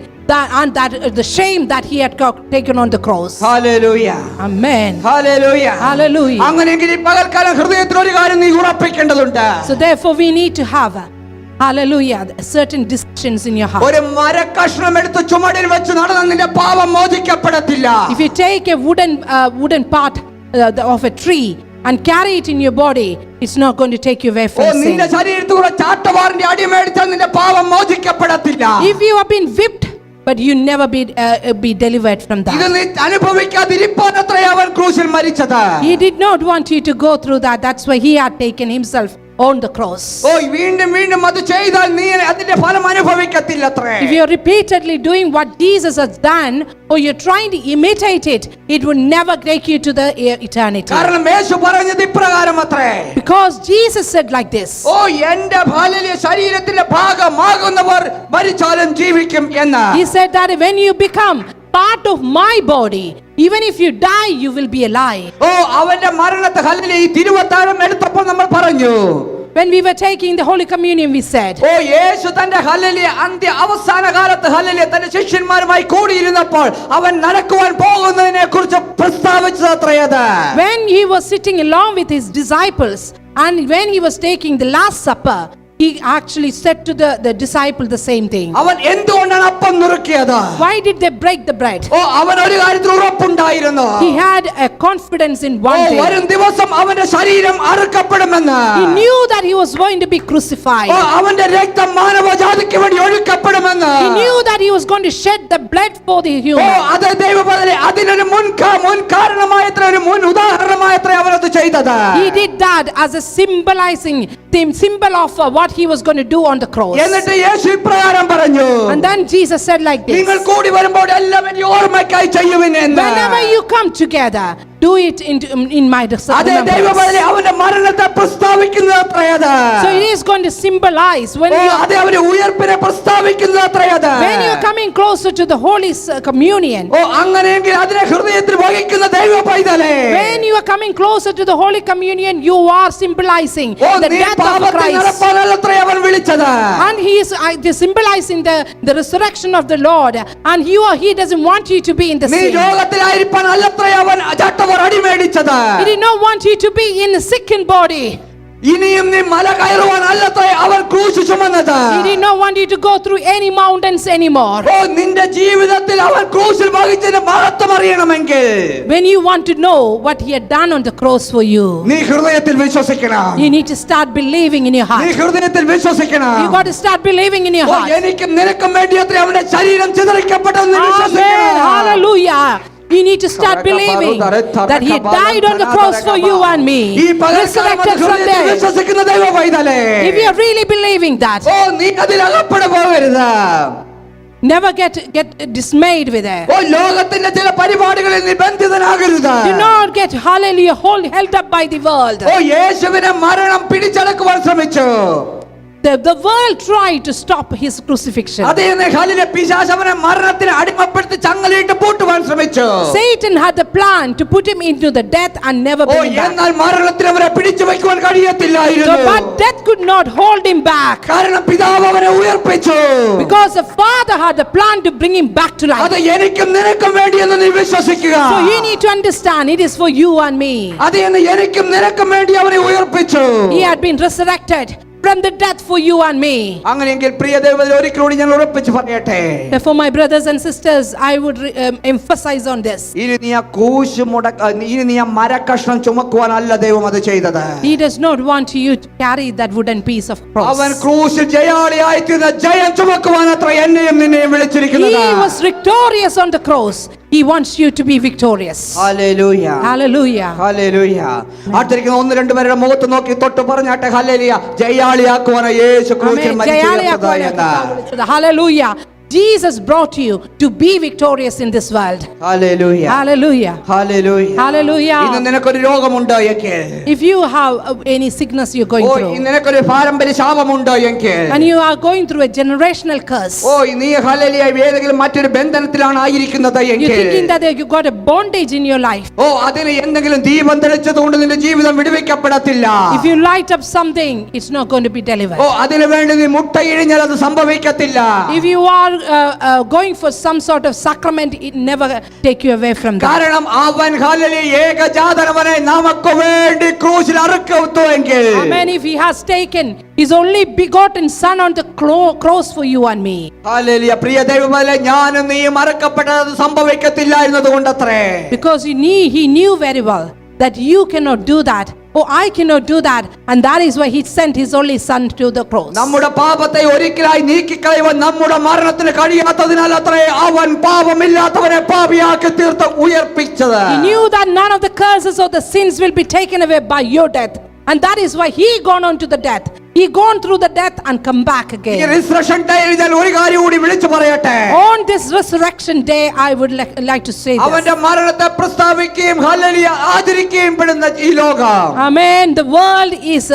the shame that he had taken on the cross. Hallelujah. Amen. Hallelujah. Hallelujah. അങ്ങനെയെങ്കിൽ ഈ പകൽക്കാലം ഹൃദയത്തിൽ ഒരു കാര്യം നീ ഉറപ്പിക്കേണ്ടതുണ്ട്. So therefore we need to have hallelujah certain decisions in your heart. ഒരു മരക്കഷ്ണം എടുത്ത് ചുമടിൽ വെച്ച് നടന്ന നിന്റെ പാപം മോചിക്കപ്പെടത്തില്ല. If you take a wooden part of a tree and carry it in your body, it's not going to take you away oh from sin. നിന്റെ ശരീരത്തിൽ കൂടെ ചാട്ടവാറിന്റെ അടി മേടിച്ചാൽ നിന്റെ പാപം മോചിക്കപ്പെടത്തില്ല. If you have been whipped but you never be delivered from ഇത് that. നീ അനുഭവിക്കാതിരിപ്പാനത്രേ അവൻ ക്രൂശിൽ മരിച്ചത്. He did not want you to go through that. That's why he had taken himself on the cross. ഓ വീണ്ടും വീണ്ടും അത് ചെയ്താൽ നീ അതിന്റെ ഫലം അനുഭവിക്കത്തില്ലത്രേ. If you're repeatedly doing what Jesus has done or you're trying to imitate it, it will never take you to the eternity. കാരണം യേശു പറഞ്ഞത് ഇപ്രകാരം അത്രേ. Because Jesus said like this. ഓ എന്റെ ഭാല്യ ശരീരത്തിന്റെ ഭാഗമാകുന്നവർ മരിച്ചാലും ജീവിക്കും എന്ന്. He said that when you become part of my body, even if you die, you will be alive. ഓ അവന്റെ മരണത്തെ ഹല്ലേലൂയ ഈ തിരുവത്താഴം എടുത്തപ്പോൾ നമ്മൾ പറഞ്ഞു. When we were taking the Holy Communion, we said, ഓ യേശു തന്റെ ഹല്ലേലൂയ അവസാന കാലത്ത് ഹല്ലേലൂയ തന്റെ ശിഷ്യന്മാരുമായി കൂടിയിരുന്നപ്പോൾ അവൻ നടക്കുവാൻ പോകുന്നതിനെ കുറിച്ച് പ്രസ്താവിച്ചതത്രയത്. when he was sitting along with his disciples and when he was taking the last supper, he actually said to the disciple the same thing. അവൻ എന്തുകൊണ്ടാണ് അപ്പം നുറുക്കിയത്? Why did they break the bread? ഓ അവൻ ഒരു കാര്യത്തിൽ ഉറപ്പുണ്ടായിരുന്നു. He had a confidence in oh one thing. വരും ദിവസം അവന്റെ ശരീരം അറുക്കപ്പെടുമെന്ന്. He knew that he was going to be crucified. ഓ അവന്റെ രക്തം മാനവജാതിക്ക് വേണ്ടി ഒഴുക്കപ്പെടുമെന്ന്. He knew that he was going to shed the blood for the oh human. അത് ദൈവപദലി അതിനൊരു മുൻ കാരണമായത്ര ഒരു മുൻ ഉദാഹരണമായത്ര അവനത് ചെയ്തത്. He did that as a symbol of what he was going to do on the cross. എന്നിട്ട് യേശു ഇപ്രകാരം പറഞ്ഞു. And then Jesus said like this. നിങ്ങൾ കൂടി വരുമ്പോൾ എല്ലാം എന്റെ ഓർമ്മയ്ക്കായി ചെയ്യുവിൻ എന്ന്. Whenever you come together, do it in my അതേ ദൈവപദലി അവന്റെ മരണത്തെ പ്രസ്താവിക്കുന്നത് അത്രയത്. So it is going to symbolize when അതേ അവന്റെ ഉയർപ്പിനെ പ്രസ്താവിക്കുന്നത് അത്രയത്. when you are coming close closer to the Holy Communion, ഓ അങ്ങനെയെങ്കിൽ അതിനെ ഹൃദയത്തിൽ വഹിക്കുന്ന ദൈവ പൈതലേ, when you are coming closer to the Holy Communion, you are symbolizing oh the നീ death of പാപത്തിൽ Christ. നടപ്പാനല്ലത്രേ അവൻ വിളിച്ചത്. And he is symbolizing the resurrection of the Lord. And he doesn't want you to be in the നീ sin. രോഗത്തിലായിരിക്കാൻ അല്ലത്രേ അവൻ ചട്ടവർ അടിമേടിച്ചത്. He did not want you to be in a sickened body. ഇനിയും നീ മല കയറുവാൻ അല്ലത്രേ അവൻ ക്രൂശ് ചുമന്നത്. He did not want you to go through any mountains anymore. ഓ നിന്റെ ജീവിതത്തിൽ അവൻ ക്രൂശിൽ വഹിച്ചതിന്റെ മഹത്വം അറിയണമെങ്കിൽ, When you want to know what he had done on the cross for you, നീ ഹൃദയത്തിൽ വിശ്വസിക്കണം. you need to start believing in your നീ heart. ഹൃദയത്തിൽ വിശ്വസിക്കണം. You got to start believing in your oh heart. എനിക്കും നിനക്കും വേണ്ടി അത്രേ അവന്റെ ശരീരം ചിതറിക്കപ്പെട്ടെന്ന് Amen. വിശ്വസിക്കണം. Hallelujah. You need to start believing that he died on the cross for you and me, ഈ പകൽക്കാലം resurrected from ഹൃദയത്തിൽ death. വിശ്വസിക്കുന്ന ദൈവ പൈതലേ, If you are really believing that, ഓ നീ അതിൽ അകപ്പെട്ട് പോകരുത്. never get dismayed with it. ഓ ലോകത്തിന്റെ ചില പരിപാടികളിൽ നീ ബന്ധിതനാകരുത്. Do not get, hallelujah, held up by the world. ഓ യേശുവിനെ മരണം പിടിച്ചടക്കുവാൻ ശ്രമിച്ചു. The world tried to stop his crucifixion. അതേ ഹല്ലേലൂയ, പിശാച് അവനെ മരണത്തിന് അടിമപ്പെടുത്തി ചങ്ങലയിട്ട് പൂട്ടുവാൻ ശ്രമിച്ചു. Satan had the plan to put him into the death and never oh bring him back. എന്നാൽ മരണത്തിന് അവനെ പിടിച്ചു വയ്ക്കുവാൻ കഴിയത്തില്ലായിരുന്നു. But death could not hold him back, കാരണം പിതാവ് അവനെ ഉയർപ്പിച്ചു. because the Father had the plan to bring him back to life. അത് എനിക്കും നിനക്കും വേണ്ടിയെന്ന് നീ വിശ്വസിക്കുക. So you need to understand, it is for you and me. അത് എനിക്കും നിനക്കും വേണ്ടി അവനെ ഉയർപ്പിച്ചു. He had been resurrected from the death for you and me. അങ്ങനെയെങ്കിൽ പ്രിയ ദൈവത്തിൽ ഒരിക്കലൂടി ഞാൻ ഉറപ്പിച്ചു പറയട്ടെ, Therefore, my brothers and sisters, I would emphasize on this. ഇനി നീ ആ ക്രൂശ് ഇനി നീ ആ മരക്കഷ്ണം ചുമക്കുവാനല്ല ദൈവം അത് ചെയ്തത്. He does not want you to carry that wooden piece of അവൻ cross. ക്രൂശിൽ ജയാളിയായി തീർന്ന ജയം ചുമക്കുവാൻ അത്ര എന്നെയും നിന്നെയും വിളിച്ചിരിക്കുന്നത്. He was victorious on the cross. He wants you to be victorious. Hallelujah, Hallelujah. Hallelujah. അടുത്തിരിക്കുന്ന ഒന്ന് രണ്ട് പേരുടെ മുഖത്ത് നോക്കി തൊട്ട് പറഞ്ഞാട്ടെ, ഹല്ലേലൂയ, ജയാളിയാക്കുവാൻ യേശു ക്രൂശിൽ മരിച്ചു. Hallelujah. Jesus brought you to be victorious in this world. Hallelujah, Hallelujah. ഹല്ലേലൂയ. Hallelujah. ഇന്ന് നിനക്കൊരു രോഗമുണ്ടോ എങ്കിൽ, If you have any sickness you're going oh through, നിനക്കൊരു പാരമ്പര്യ ശാപമുണ്ടോ എങ്കിൽ, and you are going through a generational curse, ഓ നീ ഹല്ലേലൂയ ഏതെങ്കിലും മറ്റൊരു ബന്ധനത്തിലാണ് ആയിരിക്കുന്നത് you're എങ്കിൽ, thinking that you got a bondage in your life. ഓ അതിന് എന്തെങ്കിലും ദീപം തെളിച്ചതുകൊണ്ട് നിന്റെ ജീവിതം വിടുവിക്കപ്പെടത്തില്ല. If you light up something, it's not going to be delivered. ഓ അതിനു വേണ്ടി നീ മുട്ടയിഴിഞ്ഞാൽ അത് സംഭവിക്കത്തില്ല. If you are going for some sort of sacrament, it never take you away from that. കാരണം അവൻ ഹല്ലേലൂയ ഏകജാതനവനെ നമുക്ക് വേണ്ടി ക്രൂശിൽ അറുക്കുവെങ്കിൽ, Amen. If he has taken his only begotten son on the cross for you and me, ഹല്ലേലൂയ, പ്രിയ ദൈവമേ, ഞാനും നീയും അറുക്കപ്പെട്ടത് സംഭവിക്കത്തില്ലായിരുന്നത് കൊണ്ടത്രേ. because he knew very well that you cannot do that. Oh, I cannot do that, and that is why he sent his only son to the cross. നമ്മുടെ പാപത്തെ ഒരിക്കലായി നീക്കിക്കളയുവാൻ നമ്മുടെ മരണത്തിന് കഴിയാത്തതിനാൽ അത്രേ അവൻ പാപമില്ലാത്തവനെ പാപിയാക്കി തീർത്ത് ഉയർപ്പിച്ചത്. He knew that none of the curses or the sins will be taken away by your death, and that is why he gone on to the death. He gone through the death and come back ഈ again. Resurrection ഡേയിൽ ഞാൻ ഒരു കാര്യം കൂടി വിളിച്ചു പറയട്ടെ. On this resurrection day, I would like to say this. അവന്റെ മരണത്തെ പ്രസ്താവിക്കുകയും ഹല്ലേലൂയ ആചരിക്കുകയും പെടുന്ന ഈ ലോകം, Amen. The world is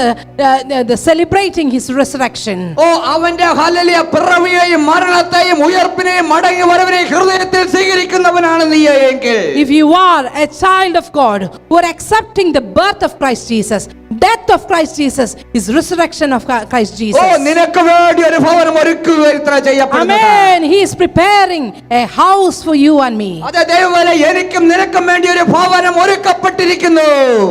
celebrating his resurrection. ഓ അവന്റെ ഹല്ലേലൂയ പിറവിയെയും മരണത്തെയും ഉയർപ്പിനെയും മടങ്ങി വരവിനെയും ഹൃദയത്തിൽ സ്വീകരിക്കുന്നവനാണ് നീ എങ്കിൽ, If you are a child of God who are accepting the birth of Christ Jesus, death of Christ Jesus, his resurrection of Christ oh Jesus. നിനക്ക് വേണ്ടി ഒരു ഭവനം ഒരുക്കുക ചെയ്യപ്പെടുന്നത്. Amen. He is preparing a house for you and me. അതെ ദൈവമേ, എനിക്കും നിനക്കും വേണ്ടി ഒരു ഭവനം ഒരുക്കപ്പെട്ടിരിക്കുന്നു.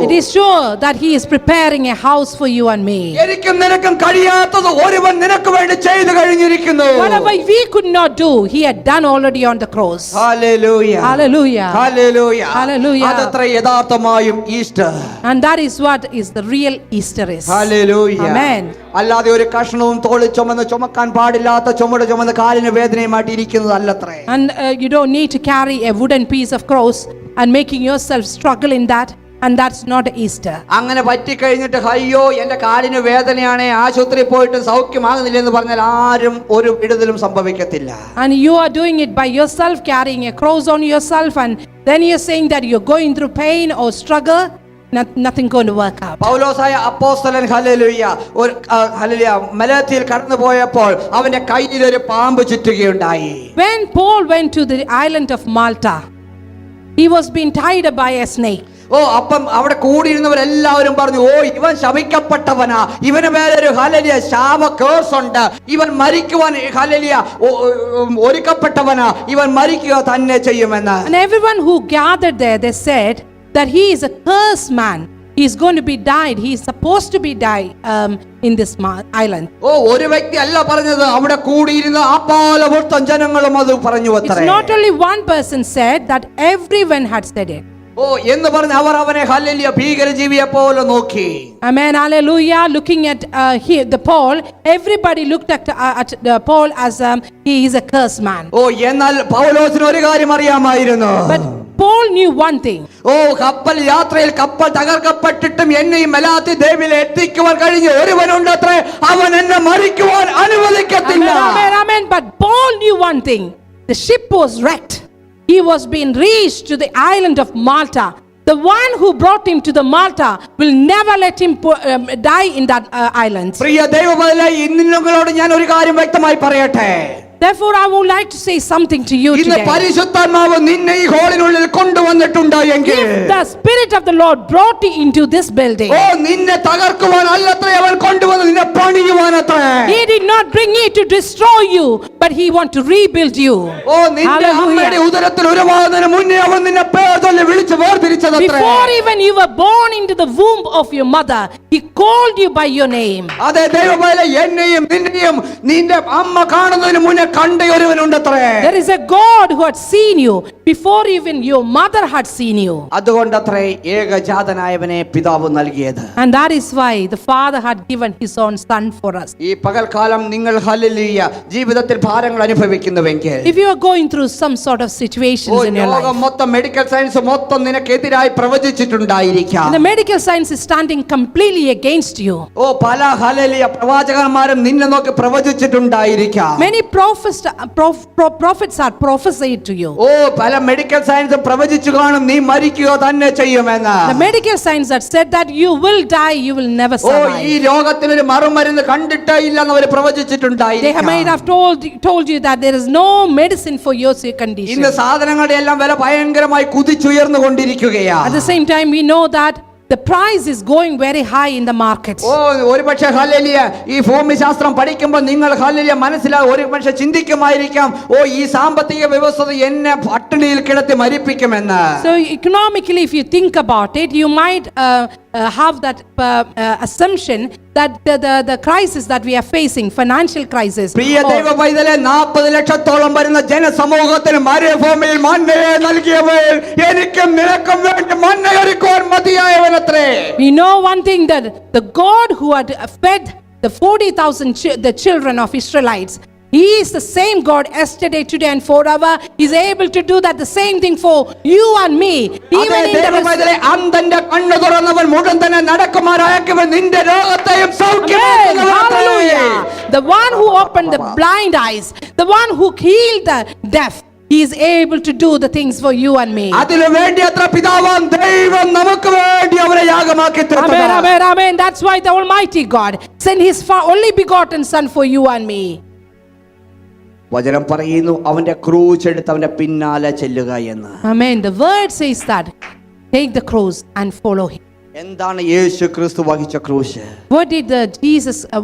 It is sure that he is preparing a house for you and me. എനിക്കും നിനക്കും കഴിയാത്തത് ഒരുവൻ നിനക്ക് വേണ്ടി ചെയ്തു കഴിഞ്ഞിരിക്കുന്നു. Whatever we could not do, he had done already on the cross. ഹല്ലേലൂയ, Hallelujah. ഹല്ലേലൂയ, Hallelujah. അതത്ര യഥാർത്ഥമായും Easter. And that is what is the real Easter is. ഹല്ലേലൂയ. Amen. അല്ലാതെ ഒരു കഷ്ണവും തോളിൽ ചുമക്കാൻ പാടില്ലാത്ത ചുമട് കാലിന് വേദനയുമായിട്ട് ഇരിക്കുന്നതല്ലത്രേ. And you don't need to carry a wooden piece of cross and making yourself struggle in that, and that's not Easter. അങ്ങനെ പറ്റിക്കഴിഞ്ഞിട്ട് അയ്യോ എന്റെ കാലിന് വേദനയാണ്, ആശുപത്രിയിൽ പോയിട്ട് സൗഖ്യമാകുന്നില്ല എന്ന് പറഞ്ഞാൽ ആരും ഒരു വിടുതലും സംഭവിക്കത്തില്ല. And you are doing it by yourself, carrying a cross on yourself, and then you're saying that you're going through pain or struggle. nothing going to work out. പൗലോസായ അപ്പോസ്തലൻ ഹല്ലേലൂയ ഒരു ഹല്ലേലൂയ മലയത്തിൽ കടന്നുപോയപ്പോൾ അവന്റെ കയ്യിൽ ഒരു പാമ്പ് ചുറ്റുകയുണ്ടായി. When Paul went to the island of Malta, he was being tied up by a snake. അപ്പം അവിടെ കൂടിയിരുന്നവരെല്ലാവരും പറഞ്ഞു, ഇവൻ ശപിക്കപ്പെട്ടവനാ, ഇവന് മേലൊരു ഹല്ലേലൂയ ശാപ കേഴ്സ് ഉണ്ട്, ഇവൻ മരിക്കുവാൻ ഹല്ലേലൂയ ഒരുക്കപ്പെട്ടവനാ, ഇവൻ മരിക്കുക തന്നെ ചെയ്യുമെന്ന്. And everyone who gathered there, they said that he is a cursed man. He is going to be died. He is supposed to be died in this island. ഒരു വ്യക്തി അല്ല പറഞ്ഞത്, അവിടെ കൂടിയിരുന്ന ആപാലവൃത്തം ജനങ്ങളും അത് പറഞ്ഞു അത്രേ. It's not only one person said, that everyone had said it. എന്ന് പറഞ്ഞ് അവർ അവനെ ഹല്ലേലൂയ ഭീകരജീവിയെ പോലെ നോക്കി. Amen, hallelujah. Looking at the Paul, everybody looked at Paul as he is a cursed man. എന്നാൽ പൗലോസിന് ഒരു കാര്യം അറിയാമായിരുന്നു. But Paul knew one thing. കപ്പൽ യാത്രയിൽ കപ്പൽ തകർക്കപ്പെട്ടിട്ടും എന്നെയും മലാത്തി ദ്വീപിൽ എത്തിക്കുവാൻ കഴിഞ്ഞ ഒരുവനുണ്ടത്രേ, അവൻ എന്നെ മരിക്കുവാൻ അനുവദിക്കത്തില്ല. Amen, amen. But Paul knew one thing. The ship was wrecked. He was being reached to the island of Malta. The one who brought him to the Malta will never let him die in that island. പ്രിയ ദൈവമക്കളേ, ഇന്ന് നിങ്ങളോട് ഞാൻ ഒരു കാര്യം വ്യക്തമായി പറയട്ടെ. Therefore, I would like to say something to you ഇന്ന് today. പരിശുദ്ധാത്മാവ് നിന്നെ ഈ ഹോളിനുള്ളിൽ കൊണ്ടുവന്നിട്ടുണ്ടായെങ്കിൽ, If the Spirit of the Lord brought you into this building, നിന്നെ തകർക്കുവാൻ അല്ലത്രേ അവൻ കൊണ്ടുവന്ന് നിന്നെ പണിയുവാനത്രേ. He did not bring you to destroy you, but He want to rebuild you. നിന്റെ അമ്മയുടെ ഉദരത്തിൽ ഉരുവാകുന്നതിന് മുന്നേ അവൻ നിന്നെ പേർചൊല്ലി വിളിച്ച് വേർതിരിച്ചതത്രേ. Before even you were born into the womb of your mother, He called you by your name. അതെ ദൈവമേ, എന്നെയും നിന്നെയും നിന്റെ അമ്മ കാണുന്നതിന് മുന്നേ കണ്ട ഒരുവനുണ്ടത്രേ. There is a God who had seen you before even your mother had seen you. അതുകൊണ്ടത്രേ ഏകജാതനായവനെ പിതാവ് നൽകിയത്. And that is why the Father had given His own Son for us. ഈ പകൽക്കാലം നിങ്ങൾ ഹല്ലേലൂയ ജീവിതത്തിൽ ഭാരങ്ങൾ അനുഭവിക്കുന്നുവെങ്കിൽ, If you are going through some sort of situations in your ലോകം life, മൊത്തം medical science മൊത്തം നിനക്കെതിരായി പ്രവചിച്ചിട്ടുണ്ടായിരിക്കാം. and the medical science is standing completely against you. പല hallelujah പ്രവാചകന്മാരും നിന്നെ നോക്കി പ്രവചിച്ചിട്ടുണ്ടായിരിക്കാം. Many prophets are prophesied to you. പല മെഡിക്കൽ സയൻസ് പ്രവചിച്ചു കാണും, നീ മരിക്കുക തന്നെ ചെയ്യുമെന്ന്. The medical science that said that you will die, you will never ഈ survive. രോഗത്തിനൊരു മറുമരുന്ന് കണ്ടിട്ടേ ഇല്ലെന്ന് അവർ They പ്രവചിച്ചിട്ടുണ്ടായിരിക്കാം. might have told you that there is no medicine for your condition. ഇന്ന് സാധനങ്ങളുടെ എല്ലാം വില ഭയങ്കരമായി കുതിച്ചുയർന്നു കൊണ്ടിരിക്കുകയാ. At the same time, we know that the price is going very high in the market. ഒരുപക്ഷെ hallelujah ഈ ഭൂമിശാസ്ത്രം പഠിക്കുമ്പോൾ നിങ്ങൾ ഹല്ലേലൂയ മനസ്സിലാവും, ഒരുപക്ഷെ ചിന്തിക്കുമായിരിക്കാം, ഈ സാമ്പത്തിക വ്യവസ്ഥ എന്നെ പട്ടിണിയിൽ കിടത്തി മരിപ്പിക്കുമെന്ന്. So economically, if you think about it, you might have that assumption that the crisis that we are facing, financial crisis. പ്രിയ ദൈവ പൈതലേ, 40 ലക്ഷത്തോളം വരുന്ന ജനസമൂഹത്തിന് മരുഭൂമിയിൽ മന്നയെ നൽകിയവൻ എനിക്കും നിനക്കും വേണ്ടി മന്നയൊരുക്കുവാൻ മതിയായവനത്രേ. We know one thing, that the God who had fed the 40,000 the children of Israelites, He is the same God yesterday, today and forever. He is able to do that, the same thing for you and me. Even in the അന്തന്റെ കണ്ണു തുറന്നവൻ മുഴുവൻ തന്നെ നടക്കുമാറാക്കിയവൻ നിന്റെ രോഗത്തെയും Hallelujah. The one who opened the blind eyes, the one who healed the deaf, He is able to do the things for you and me. അതിനു വേണ്ടി അത്ര പിതാവാം ദൈവം നമുക്ക് വേണ്ടി അവനെ യാഗമാക്കി തീർത്തത്. Amen, amen, amen. That's why the Almighty God sent His only begotten Son for you and me. വചനം പറയുന്നു, അവന്റെ ക്രൂശ് എടുത്ത് അവന്റെ പിന്നാലെ ചെല്ലുക എന്ന്. Amen. The word says that take the cross and follow Him. എന്താണ് യേശു ക്രിസ്തു വഹിച്ച ക്രൂശ്?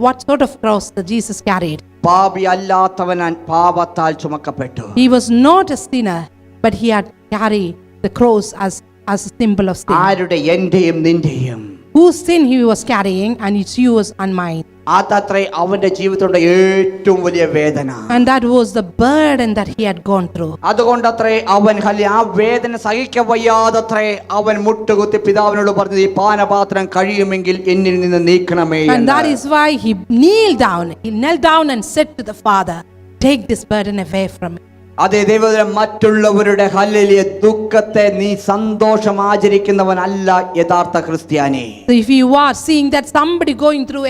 What sort of cross that Jesus carried? പാപി അല്ലാത്തവൻ പാപത്താൽ ചുമക്കപ്പെട്ടു. He was not a sinner, but He had carried the cross as a symbol of sin. ആരുടെ? എന്റെയും നിന്റെയും. Whose sin He was carrying, and it's yours and mine. അതത്രേ അവന്റെ ജീവിതത്തിന്റെ ഏറ്റവും വലിയ വേദന. And that was the burden that he had gone through. അതുകൊണ്ടത്രേ അവൻ ആ വേദന സഹിക്കാൻ വയ്യാതത്രേ അവൻ മുട്ടുകുത്തി പിതാവിനോട് പറഞ്ഞു, ഈ പാനപാത്രം കഴിയുമെങ്കിൽ എന്നിൽ നിന്ന് നീക്കണമേ. And that is why he knelt down and said to the Father, take this burden away from me. അതേ ദൈവത്തിലെ മറ്റുള്ളവരുടെ ഹല്ലേലൂയ ദുഃഖത്തെ നീ സന്തോഷം ആചരിക്കുന്നവനല്ല യഥാർത്ഥ ക്രിസ്ത്യാനി. So if you are seeing that somebody going through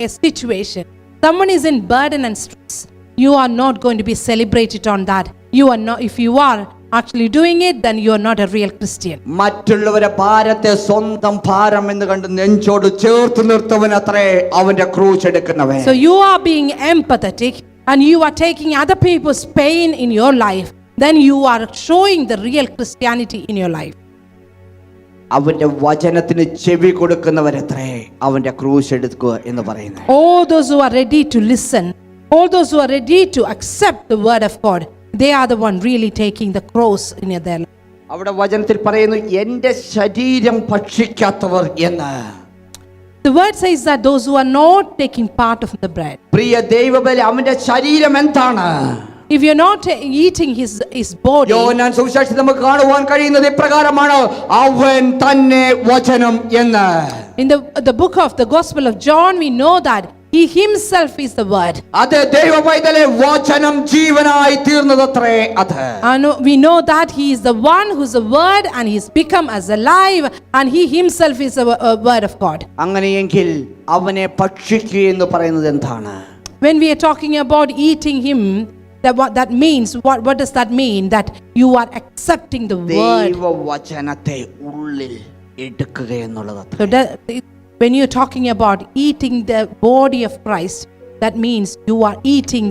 a situation, someone is in burden and stress, you are not going to be celebrated on that. You are not. If you are actually doing it, then you are not a real Christian. മറ്റുള്ളവരെ ഭാരത്തെ സ്വന്തം ഭാരം എന്ന് കണ്ട് നെഞ്ചോട് ചേർത്ത് നിർത്തവൻ അത്രേ അവന്റെ ക്രൂശ് എടുക്കുന്നവൻ. So you are being empathetic and you are taking other people's pain in your life, then you are showing the real Christianity in your life. അവന്റെ വചനത്തിന് ചെവി കൊടുക്കുന്നവരത്രേ അവന്റെ ക്രൂശ് എടുക്കുക എന്ന് പറയുന്നത്. All those who are ready to listen, all those who are ready to accept the word of God, they are the one really taking the cross in their life. അവിടെ വചനത്തിൽ പറയുന്നു എന്റെ ശരീരം ഭക്ഷിക്കാത്തവർ എന്ന്. The word says that those who are not taking part of the bread. പ്രിയ ദൈവബലി അവന്റെ ശരീരം എന്താണ്? If you're not eating his body, യോഹന്നാൻ സുവിശേഷത്തിൽ നമുക്ക് കാണുവാൻ കഴിയുന്നത് ഇപ്രകാരമാണ്, അവൻ തന്നെ വചനം എന്ന്. in the book of the Gospel of John, we know that he himself is the word. അത് ദൈവപൈതലെ വചനം ജീവനായി തീർന്നതത്രേ അത്. And we know that he is the one who's the word and he's become as alive and he himself is a word of God. അങ്ങനെയെങ്കിൽ അവനെ ഭക്ഷിക്കുക എന്ന് പറയുന്നത് എന്താണ്? When we are talking about eating him, that means what does that mean? That you are accepting the word. ദൈവവചനത്തെ ഉള്ളിൽ എടുക്കുക എന്നുള്ളത്. So when you're talking about eating the body of Christ, that means you are eating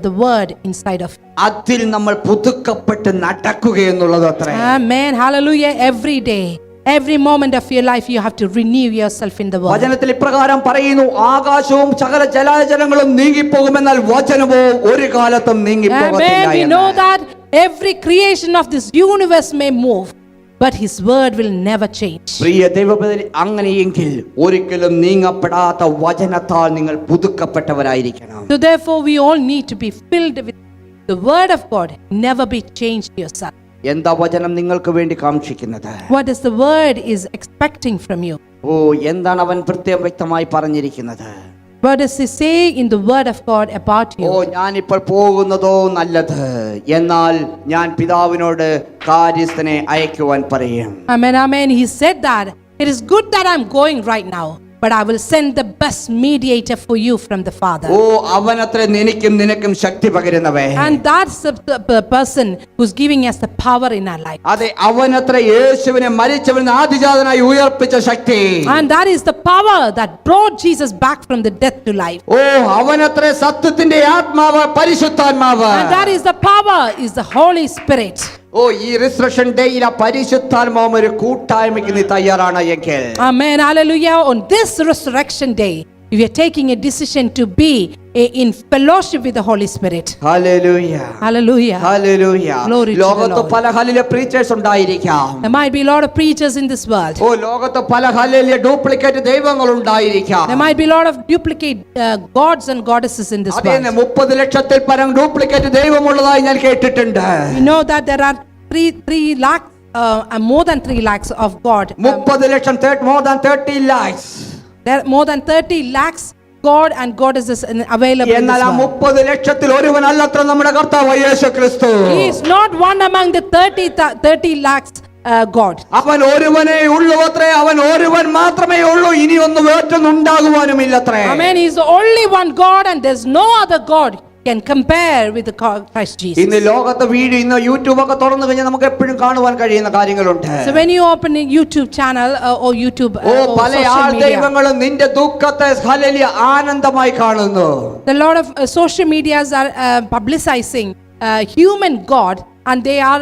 the word inside of you. അതിൽ നമ്മൾ പുതുക്കപ്പെട്ട് നടക്കുക എന്നുള്ളത് അത്രേ. Amen. Hallelujah. Every day, every moment of your life, you have to renew yourself in the word. വചനത്തിൽ ഇപ്രകാരം പറയുന്നു, ആകാശവും സകല ജലചരങ്ങളും നീങ്ങിപ്പോകുമെന്നാൽ വചനമോ ഒരു കാലത്തും നീങ്ങിപ്പോകത്തില്ല. Amen. We know that every creation of this universe may move, but his word will never change. പ്രിയ ദൈവപൈതലേ, അങ്ങനെയെങ്കിൽ ഒരിക്കലും നീങ്ങപ്പെടാത്ത വചനത്താൽ നിങ്ങൾ പുതുക്കപ്പെട്ടവരായിരിക്കണം. So therefore we all need to be filled with the word of God. Never be changed yourself. എന്താ വചനം നിങ്ങൾക്ക് വേണ്ടി കാംക്ഷിക്കുന്നത്? What is the word is expecting from you? ഓ, എന്താണ് അവൻ പ്രത്യേകം വ്യക്തമായി പറഞ്ഞിരിക്കുന്നത്? What does he say in the word of God about you? ഓ, ഞാനിപ്പോൾ പോകുന്നതോ നല്ലത്, എന്നാൽ ഞാൻ പിതാവിനോട് കാര്യസ്ഥനെ അയക്കുവാൻ പറയും. Amen, amen. He said that it is good that I'm going right now, but I will send the best mediator for you from the Father. ഓ, അവനത്ര എനിക്കും നിനക്കും ശക്തി പകരുന്നവൻ. And that's the person who's giving us the power in our life. അതെ, അവനത്ര യേശുവിനെ മരിച്ചവൻ ആദിജാതനായി ഉയർപ്പിച്ച ശക്തി. And that is the power that brought Jesus back from the death to life. ഓ, അവനത്ര സത്യത്തിന്റെ ആത്മാവ് പരിശുദ്ധാത്മാവ്. And that is the power is the Holy Spirit. ഓ, ഈ resurrection ഡേയിൽ ആ പരിശുദ്ധാത്മാവ് ഒരു കൂട്ടായ്മയ്ക്ക് നീ തയ്യാറാണ് എങ്കിൽ. Amen, hallelujah. On this resurrection day, if you're taking a decision to be in fellowship with the Holy Spirit. Hallelujah, Hallelujah. Hallelujah. Glory to the ലോകത്ത് Lord. പല ഹല്ലേലൂയ പ്രീച്ചേഴ്സ് ഉണ്ടായിരിക്കാം. There might be a lot of preachers in this world. ഓ, ലോകത്ത് പല hallelujah duplicate ദൈവങ്ങൾ ഉണ്ടായിരിക്കാം. There might be a lot of duplicate gods and goddesses in this അതെ, world. 30 ലക്ഷത്തിൽ പരം ഡ്യൂപ്ലിക്കേറ്റ് ദൈവമുള്ളതായി ഞാൻ കേട്ടിട്ടുണ്ട്. We know that there are 3 lakhs, more than 3 lakhs of God. 30 lakh, more than 30 lakhs. There are more than 30 lakhs God and goddesses available in എന്നാൽ ആ this world. 30 ലക്ഷത്തിൽ ഒരുവനല്ലത്ര നമ്മുടെ കർത്താവ് യേശു ക്രിസ്തു. He is not one among the 30 lakhs God. അവൻ ഒരുവനേ ഉള്ളൂ അത്രേ, അവൻ ഒരുവൻ മാത്രമേ ഉള്ളൂ, ഇനി ഒന്നും വേറൊന്നുണ്ടാകുവാനുമില്ലത്രേ. Amen. He is the only one God and there's no other God can compare with the Christ Jesus. ഇന്ന് ലോകത്തെ വീഡിയോ, ഇന്ന് യൂട്യൂബ് ഒക്കെ തുറന്നു കഴിഞ്ഞാൽ നമുക്ക് എപ്പോഴും കാണുവാൻ കഴിയുന്ന കാര്യങ്ങളുണ്ട്. So when you open a YouTube channel or YouTube oh, or പല social media, ദൈവങ്ങളും നിന്റെ ദുഃഖത്തെ ഹല്ലേലൂയ ആനന്ദമായി കാണുന്നു. a lot of social medias are publicizing human God and they are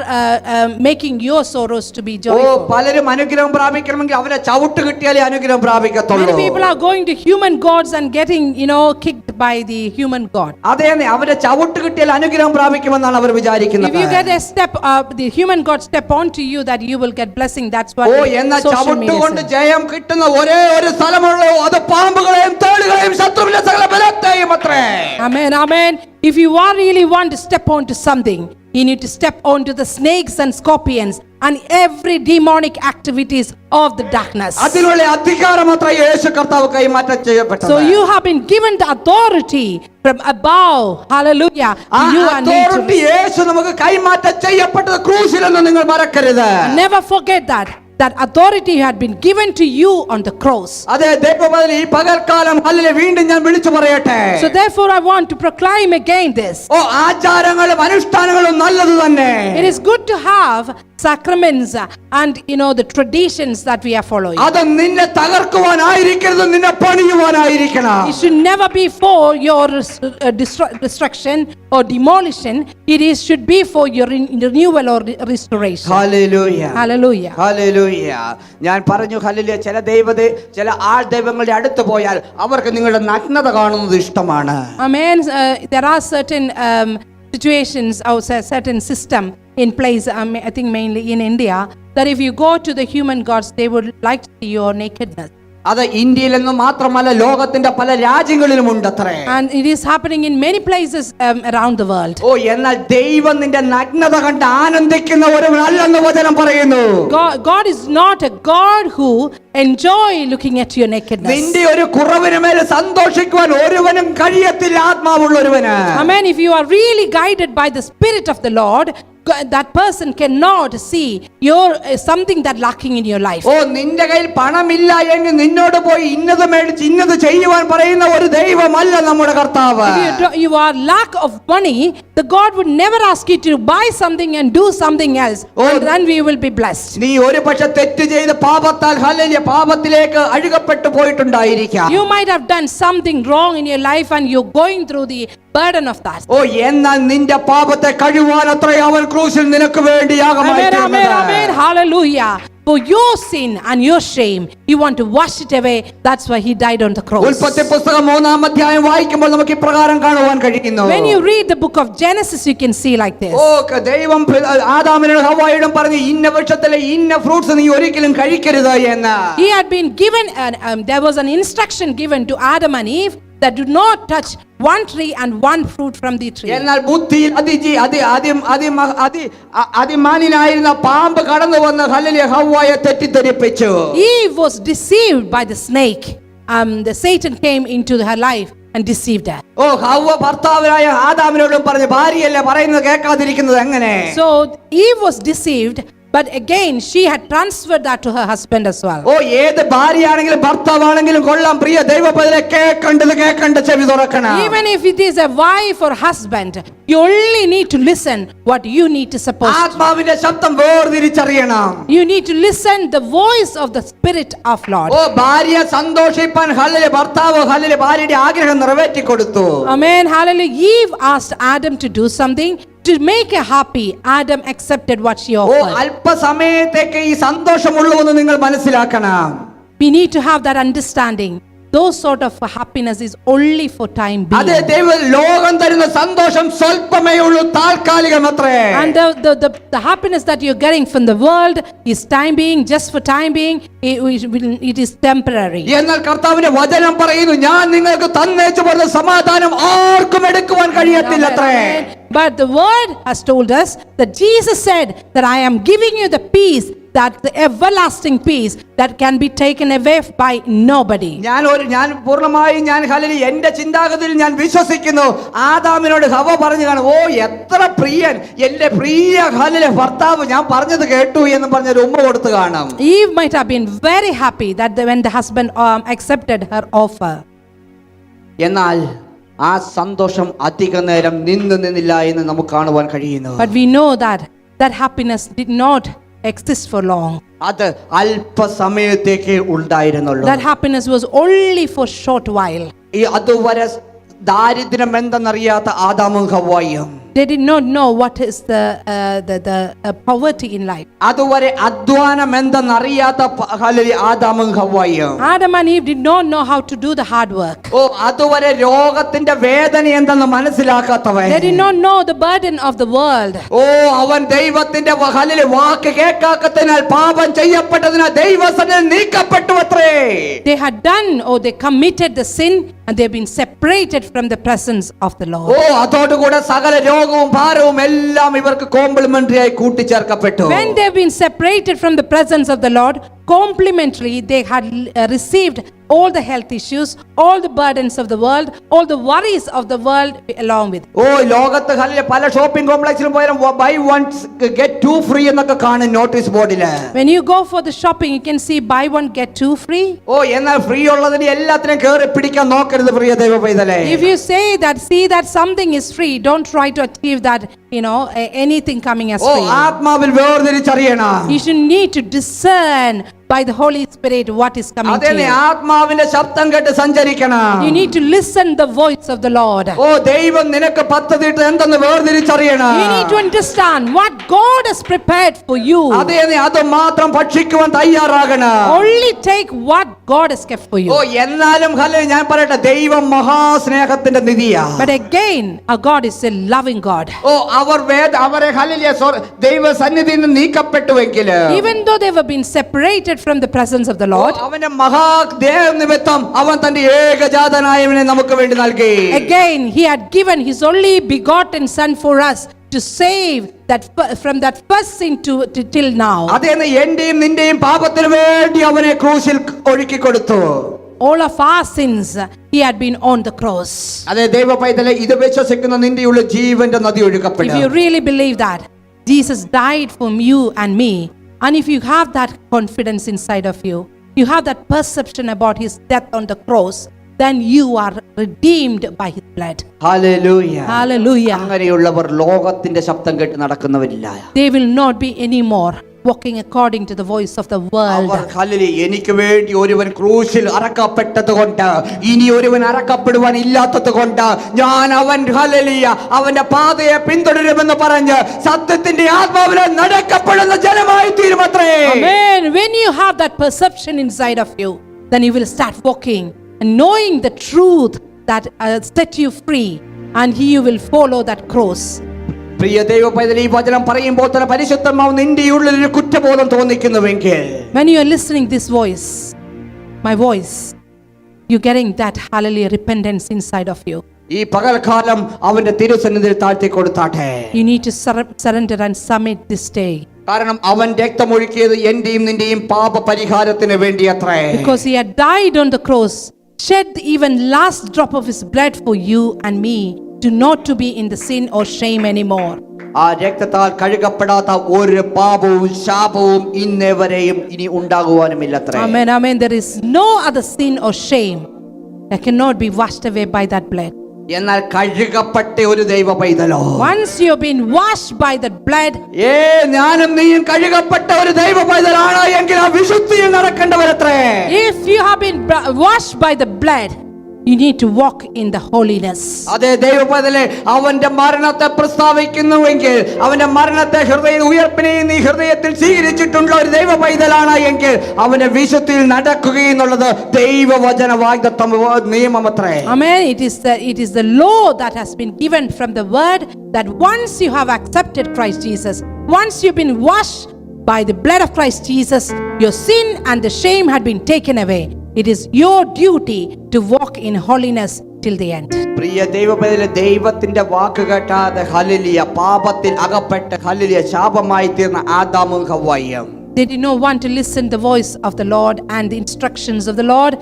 making your sorrows to be oh, joyful. പലരും അനുഗ്രഹം പ്രാപിക്കണമെങ്കിൽ അവരെ ചവിട്ട് കിട്ടിയാലേ അനുഗ്രഹം പ്രാപിക്കത്തുള്ളൂ. Many people are going to human gods and getting, kicked by the human God. അതെ, അവരെ ചവിട്ട് കിട്ടിയാൽ അനുഗ്രഹം പ്രാപിക്കുമെന്നാണ് അവർ വിചാരിക്കുന്നത്. If you get a step, the human God step onto you, that you will get blessing. That's what ഓ, എന്നാൽ social ചവിട്ട് media കൊണ്ട് says. ജയം കിട്ടുന്ന ഒരേ ഒരു സ്ഥലമുള്ളൂ, അത് പാമ്പുകളെയും തേളുകളെയും ശത്രുവിന്റെ സകല ബലത്തെയും അത്രേ. Amen, amen. If you are really want to step onto something, you need to step onto the snakes and scorpions and every demonic activities of the darkness. അതിനുള്ള അധികാരം അത്ര യേശു കർത്താവ് കൈമാറ്റം ചെയ്യപ്പെട്ടത്. So you have been given the authority from above. Hallelujah. ആ You are need authority to യേശു നമുക്ക് കൈമാറ്റം ചെയ്യപ്പെട്ടത് ക്രൂശിലെന്ന് നിങ്ങൾ മറക്കരുത്. never forget that. that authority had been given to you on the cross. അതെ ദൈവമേ ഈ പകൽക്കാലം ഹല്ലേലൂയ വീണ്ടും ഞാൻ വിളിച്ചു പറയട്ടെ. So therefore I want to proclaim again this. ഓ ആചാരങ്ങളും അനുഷ്ഠാനങ്ങളും നല്ലത് തന്നെ. It is good to have sacraments and the traditions that we are following. അത് നിന്നെ തകർക്കുവാനായിരിക്കരുത്, നിന്നെ പണിയുവാനായിരിക്കണം. It should never be for your destruction or demolition. It should be for your renewal or restoration. Hallelujah. Hallelujah. Hallelujah. ഞാൻ പറഞ്ഞു hallelujah, ചില ആൾ ദൈവങ്ങളുടെ അടുത്ത് പോയാൽ അവർക്ക് നിങ്ങളുടെ നഗ്നത കാണുന്നത് ഇഷ്ടമാണ്. Amen. There are certain situations or certain system in place, I think mainly in India, that if you go to the human gods, they would like to see your nakedness. അത് ഇന്ത്യയിലെന്ന് മാത്രമല്ല ലോകത്തിന്റെ പല രാജ്യങ്ങളിലും ഉണ്ടത്രേ. And it is happening in many places around the world. ഓ എന്നാൽ ദൈവം നിന്റെ നഗ്നത കണ്ട് ആനന്ദിക്കുന്ന ഒരുവനല്ലെന്ന് വചനം പറയുന്നു. God is not a God who enjoy looking at your nakedness. നിന്റെ ഒരു കുറവിന് മേൽ സന്തോഷിക്കുവാൻ ഒരുവനും കഴിയത്തില്ല, ആത്മാവുള്ള ഒരുവന്. Amen. If you are really guided by the Spirit of the Lord, that person cannot see your something that lacking in your life. ഓ നിന്റെ കയ്യിൽ പണമില്ല എങ്കിൽ നിന്നോട് പോയി ഇന്നത് മേടിച്ച് ഇന്നത് ചെയ്യുവാൻ പറയുന്ന ഒരു ദൈവമല്ല നമ്മുടെ കർത്താവ്. If you are lack of money, the God would never ask you to buy something and do something else, and then we will be blessed. നീ ഒരു പക്ഷേ തെറ്റ് ചെയ്ത് പാപത്താൽ hallelujah പാപത്തിലേക്ക് അഴുകപ്പെട്ടു പോയിട്ടുണ്ടായിരിക്കാം. You might have done something wrong in your life and you're going through the burden of that. ഓ എന്നാൽ നിന്റെ പാപത്തെ കഴുകുവാൻ അത്രേ അവൻ ക്രൂശിൽ നിനക്ക് വേണ്ടി യാഗമായി Amen, തീർന്നത്. amen, amen. Hallelujah. For your sin and your shame, you want to wash it away. That's why he died on the cross. ഉൽപ്പത്തി പുസ്തകം 3-ാം അധ്യായം വായിക്കുമ്പോൾ നമുക്ക് ഇപ്രകാരം കാണുവാൻ കഴിയുന്നു. When you read the book of Genesis, you can see like this. ഓ ദൈവം ആദാമിനോടും ഹവ്വായോടും പറഞ്ഞു ഇന്ന വൃക്ഷത്തിലെ ഇന്ന ഫ്രൂട്ട്സ് നീ ഒരിക്കലും കഴിക്കരുത് എന്ന്. He had been given there was an instruction given to Adam and Eve that do not touch one tree and one fruit from the tree. എന്നാൽ ബുദ്ധിയിൽ അതിമാനിനായിരുന്ന പാമ്പ് കടന്നു വന്ന് hallelujah ഹവ്വായെ തെറ്റിദ്ധരിപ്പിച്ചു. Eve was deceived by the snake. The Satan came into her life and deceived her. ഓ ഹവ്വ ഭർത്താവിനായ ആദാമിനോടും പറഞ്ഞു ഭാര്യയല്ലേ പറയുന്നത് കേൾക്കാതിരിക്കുന്നത് എങ്ങനെ? So Eve was deceived, but again she had transferred that to her husband as well. ഓ ഏത് ഭാര്യയാണെങ്കിലും ഭർത്താവാണെങ്കിലും കൊള്ളാം പ്രിയ ദൈവപദരെ കേൾക്കേണ്ട ചെവി തുറക്കണം. Even if it is a wife or husband, you only need to listen what you need to suppose. ആത്മാവിന്റെ ശബ്ദം വേർതിരിച്ചറിയണം. You need to listen the voice of the Spirit of Lord. ഓ ഭാര്യ സന്തോഷിപ്പാൻ hallelujah ഭർത്താവ് hallelujah ഭാര്യയുടെ ആഗ്രഹം നിറവേറ്റി കൊടുത്തു. Amen. Hallelujah. Eve asked Adam to do something to make her happy. Adam accepted what she oh offered. അല്പസമയത്തേക്ക് ഈ സന്തോഷമുള്ളൂവെന്ന് നിങ്ങൾ മനസ്സിലാക്കണം. We need to have that understanding. Those sort of happiness is only for time being. അതെ ദൈവം ലോകം തരുന്ന സന്തോഷം സ്വല്പമേ ഉള്ളൂ, താൽക്കാലികമത്രേ. And the happiness that you're getting from the world is time being, just for time being. It is temporary. എന്നാൽ കർത്താവിന്റെ വചനം പറയുന്നു ഞാൻ നിങ്ങൾക്ക് തന്നേച്ചു പറഞ്ഞ സമാധാനം ആർക്കും എടുക്കുവാൻ കഴിയത്തില്ലത്രേ. But the word has told us that Jesus said that I am giving you the peace, that the everlasting peace that can be taken away by nobody. ഞാൻ പൂർണ്ണമായും ഹല്ലേലൂയ എന്റെ ചിന്താഗതിയിൽ ഞാൻ വിശ്വസിക്കുന്നു. ആദാമിനോട് ഹവ്വ പറഞ്ഞു കാണും ഓ എത്ര പ്രിയൻ എന്റെ പ്രിയ ഹല്ലേലൂയ ഭർത്താവ് ഞാൻ പറഞ്ഞത് കേട്ടു എന്ന് പറഞ്ഞൊരു ഉമ്മ കൊടുത്തു കാണും. Eve might have been very happy that when the husband accepted her offer. എന്നാൽ ആ സന്തോഷം അധിക നേരം നിന്നില്ല എന്ന് നമുക്ക് കാണുവാൻ കഴിയുന്നു. But we know that happiness did not exist for long. അത് അല്പസമയത്തേക്ക് ഉണ്ടായിരുന്നുള്ളൂ. That happiness was only for short while. ഈ അതുവരെ ദാരിദ്ര്യം എന്തെന്നറിയാത്ത ആദാമും ഹവ്വായും They did not know what is the poverty in life. അതുവരെ അധ്വാനം എന്തെന്നറിയാത്ത hallelujah ആദാമും ഹവ്വായും Adam and Eve did not know how to do the hard work. ഓ അതുവരെ രോഗത്തിന്റെ വേദന എന്തെന്ന് മനസ്സിലാക്കാത്തവൻ. They did not know the burden of the world. ഓ അവൻ ദൈവത്തിന്റെ hallelujah വാക്ക് കേൾക്കാത്തതിനാൽ പാപം ചെയ്യപ്പെട്ടതിനാൽ ദൈവസന്നിധിയിൽ നീക്കപ്പെട്ടു അത്രേ. They had done or they committed the sin and they have been separated from the presence of the Lord. ഓ അതോടുകൂടെ സകല രോഗവും ഭാരവും എല്ലാം ഇവർക്ക് കോംപ്ലിമെന്ററി ആയി കൂട്ടിച്ചേർക്കപ്പെട്ടു. When they have been separated from the presence of the Lord, complementary they had received all the health issues, all the burdens of the world, all the worries of the world along with it. ഓ ലോകത്ത് hallelujah പല shopping കോംപ്ലക്സിലും പോയാലും buy one get two free എന്നൊക്കെ കാണും notice ബോർഡില്. When you go for the shopping, you can see buy one get two free. ഓ എന്നാൽ free ഉള്ളതിന് എല്ലാത്തിനും കേറി പിടിക്കാൻ നോക്കരുത് പ്രിയ ദൈവ പൈതലേ. If you see that something is free, don't try to achieve that, anything coming as oh free. ആത്മാവിൽ വേർതിരിച്ചറിയണം. You should need to discern by the Holy Spirit what is coming to അതേ you. ആത്മാവിന്റെ ശബ്ദം കേട്ട് സഞ്ചരിക്കണം. You need to listen the voice of the Lord. ഓ ദൈവം നിനക്ക് പദ്ധതിയിട്ട് എന്തെന്ന് വേർതിരിച്ചറിയണം. You need to understand what God has prepared for you. അതേ അത് മാത്രം ഭക്ഷിക്കുവാൻ തയ്യാറാകണം. Only take what God has kept for you. ഓ എന്നാലും ഹല്ലേലൂയ ഞാൻ പറയട്ടെ ദൈവം മഹാസ്നേഹത്തിന്റെ നിധിയാ. But again, our God is a loving God. ഓ അവരെ ഹല്ലേലൂയ ദൈവ സന്നിധിയിൽ നിന്ന് നീക്കപ്പെട്ടുവെങ്കിൽ Even though they were being separated from the presence of the Lord, അവന്റെ മഹാദേവ നിമിത്തം അവൻ തന്റെ ഏകജാതനായവനെ നമുക്ക് വേണ്ടി നൽകി. again he had given his only begotten son for us to save that from that first sin to till now. അതേ എന്റെയും നിന്റെയും പാപത്തിന് വേണ്ടി അവനെ ക്രൂശിൽ ഒഴുക്കി കൊടുത്തു. All of our sins he had been on the cross. അതേ ദൈവ പൈതലേ ഇത് വിശ്വസിക്കുന്ന നിന്റെ ഉള്ള ജീവന്റെ നദി ഒഴുകപ്പെടും. If you really believe that Jesus died for you and me, and if you have that confidence inside of you, you have that perception about his death on the cross, then you are redeemed by his blood. Hallelujah. Hallelujah. അങ്ങനെയുള്ളവർ ലോകത്തിന്റെ ശബ്ദം കേട്ട് നടക്കുന്നവരില്ല. They will not be anymore walking according to the voice of the world. അവർ hallelujah എനിക്ക് വേണ്ടി ഒരുവൻ ക്രൂശിൽ അറക്കപ്പെട്ടതുകൊണ്ട് ഇനി ഒരുവൻ അറക്കപ്പെടുവാൻ ഇല്ലാത്തതുകൊണ്ട് ഞാൻ അവൻ ഹല്ലേലൂയ അവന്റെ പാതയെ പിന്തുടരുമെന്ന് പറഞ്ഞ് സത്യത്തിന്റെ ആത്മാവിൽ നടക്കപ്പെടുന്ന ജനമായി തീരുമത്രേ. Amen. When you have that perception inside of you, then you will start walking and knowing the truth that set you free, and you will follow that cross. പ്രിയ ദൈവ പൈതലേ ഈ വചനം പറയുമ്പോൾ തന്നെ പരിശുദ്ധാത്മാവ് നിന്റെ ഉള്ളിൽ ഒരു കുറ്റബോധം തോന്നിക്കുന്നുവെങ്കിൽ when you are listening this voice, my voice, you getting that hallelujah repentance inside of you. ഈ പകൽക്കാലം അവന്റെ തിരുസന്നിധിയിൽ താഴ്ത്തി കൊടുത്താട്ടെ. You need to surrender and submit this day. കാരണം അവൻ രക്തമൊഴുക്കിയത് എന്റെയും നിന്റെയും പാപ പരിഹാരത്തിന് വേണ്ടി അത്രേ. Because he had died on the cross, shed even last drop of his blood for you and me, to not to be in the sin or shame anymore. ആ രക്തത്താൽ കഴുകപ്പെടാത്ത ഒരു പാപവും ശാപവും ഇന്നേവരെയും ഇനി ഉണ്ടാകുവാനുമില്ലത്രേ. Amen, amen. There is no other sin or shame that cannot be washed away by that blood. എന്നാൽ കഴുകപ്പെട്ട ഒരു ദൈവ പൈതലോ, Once you have been washed by that blood, ഞാനും നീയും കഴുകപ്പെട്ട ഒരു ദൈവ പൈതലാണ് എങ്കിൽ ആ വിശുദ്ധിയിൽ നടക്കേണ്ടവരത്രേ. if you have been washed by the blood, you need to walk in the holiness. അതേ ദൈവ പൈതലേ അവന്റെ മരണത്തെ പ്രസ്താവിക്കുന്നുവെങ്കിൽ അവന്റെ മരണത്തെ ഉയർപ്പിനെ നീ ഹൃദയത്തിൽ സ്വീകരിച്ചിട്ടുള്ള ഒരു ദൈവ പൈതലാണ് എങ്കിൽ അവന്റെ വിശുദ്ധിയിൽ നടക്കുകയെന്നുള്ളത് ദൈവവചന വാഗ്ദത്തം നിയമമത്രേ. Amen. It is the law that has been given from the word that once you have accepted Christ Jesus, once you've been washed by the blood of Christ Jesus, your sin and the shame had been taken away. It is your duty to walk in holiness till the end. പ്രിയ ദൈവപൈതലേ ദൈവത്തിന്റെ വാക്ക് കേട്ടാതെ hallelujah പാപത്തിൽ അകപ്പെട്ട hallelujah ശാപമായി തീർന്ന ആദാമും ഹവ്വായും They did not want to listen the voice of the Lord and the instructions of the Lord.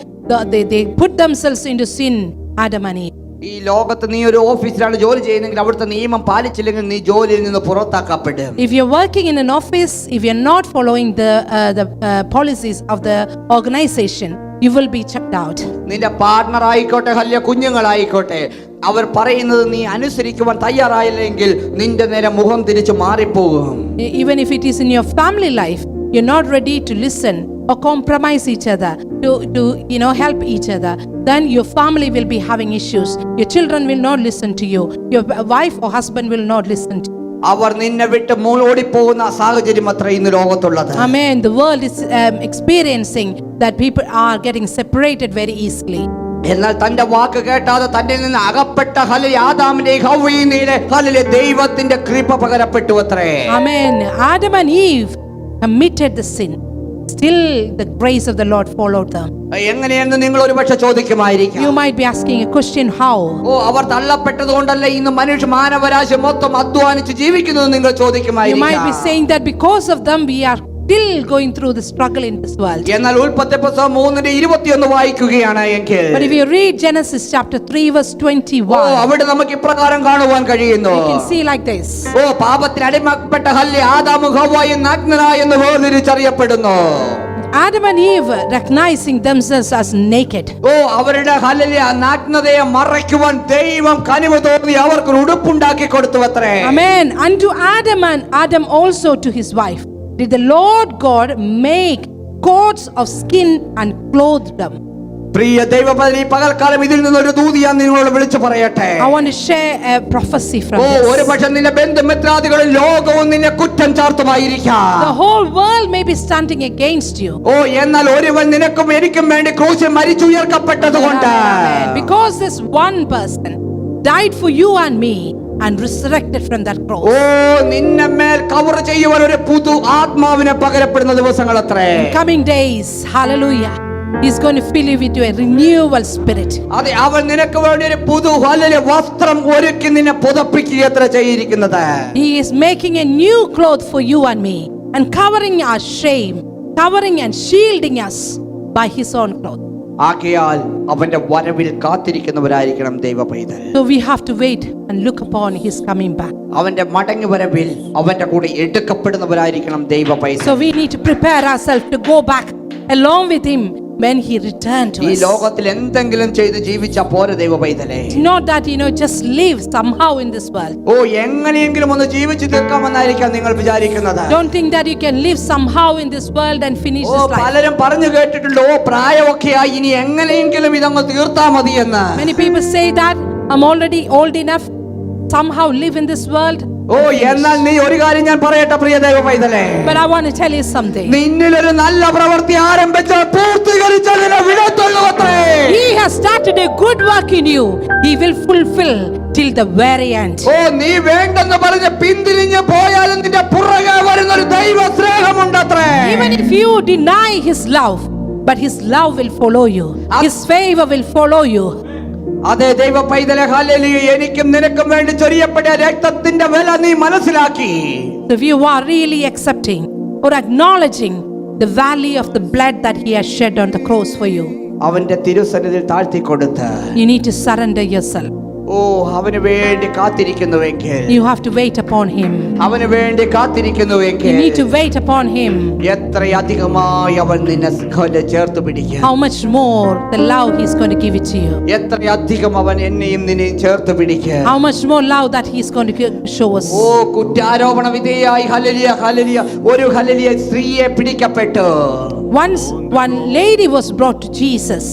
They put themselves into sin, Adam and Eve. ഈ ലോകത്ത് നീ ഒരു ഓഫീസിലാണ് ജോലി ചെയ്യുന്നെങ്കിൽ അവിടുത്തെ നിയമം പാലിച്ചില്ലെങ്കിൽ നീ ജോലിയിൽ നിന്ന് പുറത്താക്കപ്പെടും. If you're working in an office, if you're not following the policies of the organization, you will be checked out. നിന്റെ പാർട്ണർ ആയിക്കോട്ടെ ഹല്ലേലൂയ കുഞ്ഞുങ്ങളായിക്കോട്ടെ അവർ പറയുന്നത് നീ അനുസരിക്കുവാൻ തയ്യാറായില്ലെങ്കിൽ നിന്റെ നേരെ മുഖം തിരിച്ചു മാറിപ്പോകും. Even if it is in your family life, you're not ready to listen or compromise each other to help each other, then your family will be having issues. Your children will not listen to you. Your wife or husband will not listen to you. അവർ നിന്നെ വിട്ട് ഓടിപ്പോകുന്ന സാഹചര്യം അത്ര ഇന്ന് ലോകത്തുള്ളത്. Amen. The world is experiencing that people are getting separated very easily. എന്നാൽ തന്റെ വാക്ക് കേട്ടാതെ തന്റെ നിന്ന് അകപ്പെട്ട ഹല്ലേലൂയ ആദാമിന്റെയും ഹവ്വയിലെ ഹല്ലേലൂയ ദൈവത്തിന്റെ കൃപ പകരപ്പെട്ടു അത്രേ. Amen. Adam and Eve committed the sin. Still the grace of the Lord followed them. എങ്ങനെയെന്ന് നിങ്ങൾ ഒരുപക്ഷെ ചോദിക്കുമായിരിക്കും. You might be asking a question, how? അവർ തള്ളപ്പെട്ടത് കൊണ്ടല്ലേ ഇന്ന് മാനവരാശി മൊത്തം അധ്വാനിച്ച് ജീവിക്കുന്നത് നിങ്ങൾ ചോദിക്കുമായിരിക്കും. You might be saying that because of them we are still going through the struggle in this world. എന്നാൽ ഉൽപ്പത്തി പുസ്തകം 3:21 വായിക്കുകയാണ് എങ്കിൽ But if you read Genesis chapter 3 verse 21, അവിടെ നമുക്ക് ഇപ്രകാരം കാണുവാൻ കഴിയുന്നു. you can see like this. പാപത്തിന് അടിമപ്പെട്ട ഹല്ലെ ആദാമും ഹവ്വായും നഗ്നരായെന്ന് വേർതിരിച്ചറിയപ്പെടുന്നു. Adam and Eve recognizing themselves as naked. അവരുടെ ഹല്ലെ നഗ്നതയെ മറയ്ക്കുവാൻ ദൈവം കനിവ് തോന്നി അവർക്ക് ഒരു ഉടുപ്പുണ്ടാക്കി കൊടുത്തു അത്രേ. Amen. Unto Adam and Adam also to his wife did the Lord God make coats of skin and clothed them. പ്രിയ ദൈവപദി പകൽക്കാലം ഇതിൽ നിന്നൊരു ദൂത് ഞാൻ നിങ്ങളോട് വിളിച്ചു പറയട്ടെ. I want to share a prophecy from this. ഒരുപക്ഷേ നിന്റെ ബന്ധുമിത്രാദികളും ലോകവും നിന്നെ കുറ്റം ചാർത്തുമായിരിക്കാം. The whole world may be standing against you. എന്നാൽ ഒരുവൻ നിനക്കും എനിക്കും വേണ്ടി ക്രൂശിൽ മരിച്ചുയർക്കപ്പെട്ടതുകൊണ്ട് because this one person died for you and me and resurrected from that cross. നിന്നെ മേൽ കവർ ചെയ്യുവാൻ ഒരു പുതു ആത്മാവിനെ പകരപ്പെടുന്ന ദിവസങ്ങളത്രേ. Coming days, hallelujah, He's going to fill you with a renewal spirit. അതെ, അവൻ നിനക്ക് വേണ്ടി ഒരു പുതു ഹല്ലേലൂയ വസ്ത്രം ഒരുക്കി നിന്നെ പുതപ്പിക്കുകയത്ര ചെയ്തിരിക്കുന്നത്. He is making a new cloth for you and me and covering our shame, covering and shielding us by His own cloth. ആകയാൽ അവന്റെ വരവിൽ കാത്തിരിക്കുന്നവരായിരിക്കണം ദൈവപൈതൽ. So we have to wait and look upon His coming back. അവന്റെ മടങ്ങി വരവിൽ അവന്റെ കൂടെ എടുക്കപ്പെടുന്നവരായിരിക്കണം ദൈവപൈതൽ. So we need to prepare ourselves to go back along with Him when He returned to ഈ us. ലോകത്തിൽ എന്തെങ്കിലും ചെയ്ത് ജീവിച്ച പോരെ ദൈവപൈതലേ. It's not that just live somehow in this world. എങ്ങനെയെങ്കിലും ഒന്ന് ജീവിച്ചു തീർക്കാമെന്നായിരിക്കാം നിങ്ങൾ വിചാരിക്കുന്നത്. Don't think that you can live somehow in this world and finish this life. പലരും പറഞ്ഞു കേട്ടിട്ടുണ്ട് പ്രായമൊക്കെ ആയി ഇനി എങ്ങനെയെങ്കിലും ഇതങ്ങ് തീർത്താ മതി എന്ന്. Many people say that I'm already old enough, somehow live in this world. എന്നാൽ നീ ഒരു കാര്യം ഞാൻ പറയട്ടെ പ്രിയ ദൈവപൈതലേ. But I want to tell you something. നിന്നിലൊരു നല്ല പ്രവൃത്തി ആരംഭിച്ചാൽ പൂർത്തീകരിച്ചതിനെ വിടത്തുള്ളൂ അത്രേ. He has started a good work in you. He will fulfill till the very end. നീ വേണ്ടെന്ന് പറഞ്ഞ് പിന്തിരിഞ്ഞ് പോയാലും നിന്റെ പുറകെ വരുന്ന ഒരു ദൈവ സ്നേഹമുണ്ടത്രേ. Even if you deny His love, but His love will follow you. His favor will follow you. അതേ ദൈവപൈതലേ, ഹല്ലേലൂയ, എനിക്കും നിനക്കും വേണ്ടി ചൊരിയപ്പെട്ട രക്തത്തിന്റെ വില നീ മനസ്സിലാക്കി. If you are really accepting or acknowledging the value of the blood that He has shed on the cross for you, അവന്റെ തിരുസന്നിധിയിൽ താഴ്ത്തി കൊടുത്ത് you need to surrender yourself. അവന് വേണ്ടി കാത്തിരിക്കുന്നുവെങ്കിൽ, You have to wait upon Him. അവന് വേണ്ടി കാത്തിരിക്കുന്നുവെങ്കിൽ, You need to wait upon Him. എത്രയധികമായി അവൻ നിന്നെ ചേർത്ത് പിടിക്കും. How much more the love He's going to give it to you. എത്രയധികം അവൻ എന്നെയും നിന്നെയും ചേർത്ത് പിടിക്കും. How much more love that He's going to show us. കുറ്റാരോപണ വിധേയായി ഹല്ലേലൂയ ഹല്ലേലൂയ ഒരു ഹല്ലേലൂയ സ്ത്രീയെ പിടിക്കപ്പെട്ടു. Once one lady was brought to Jesus.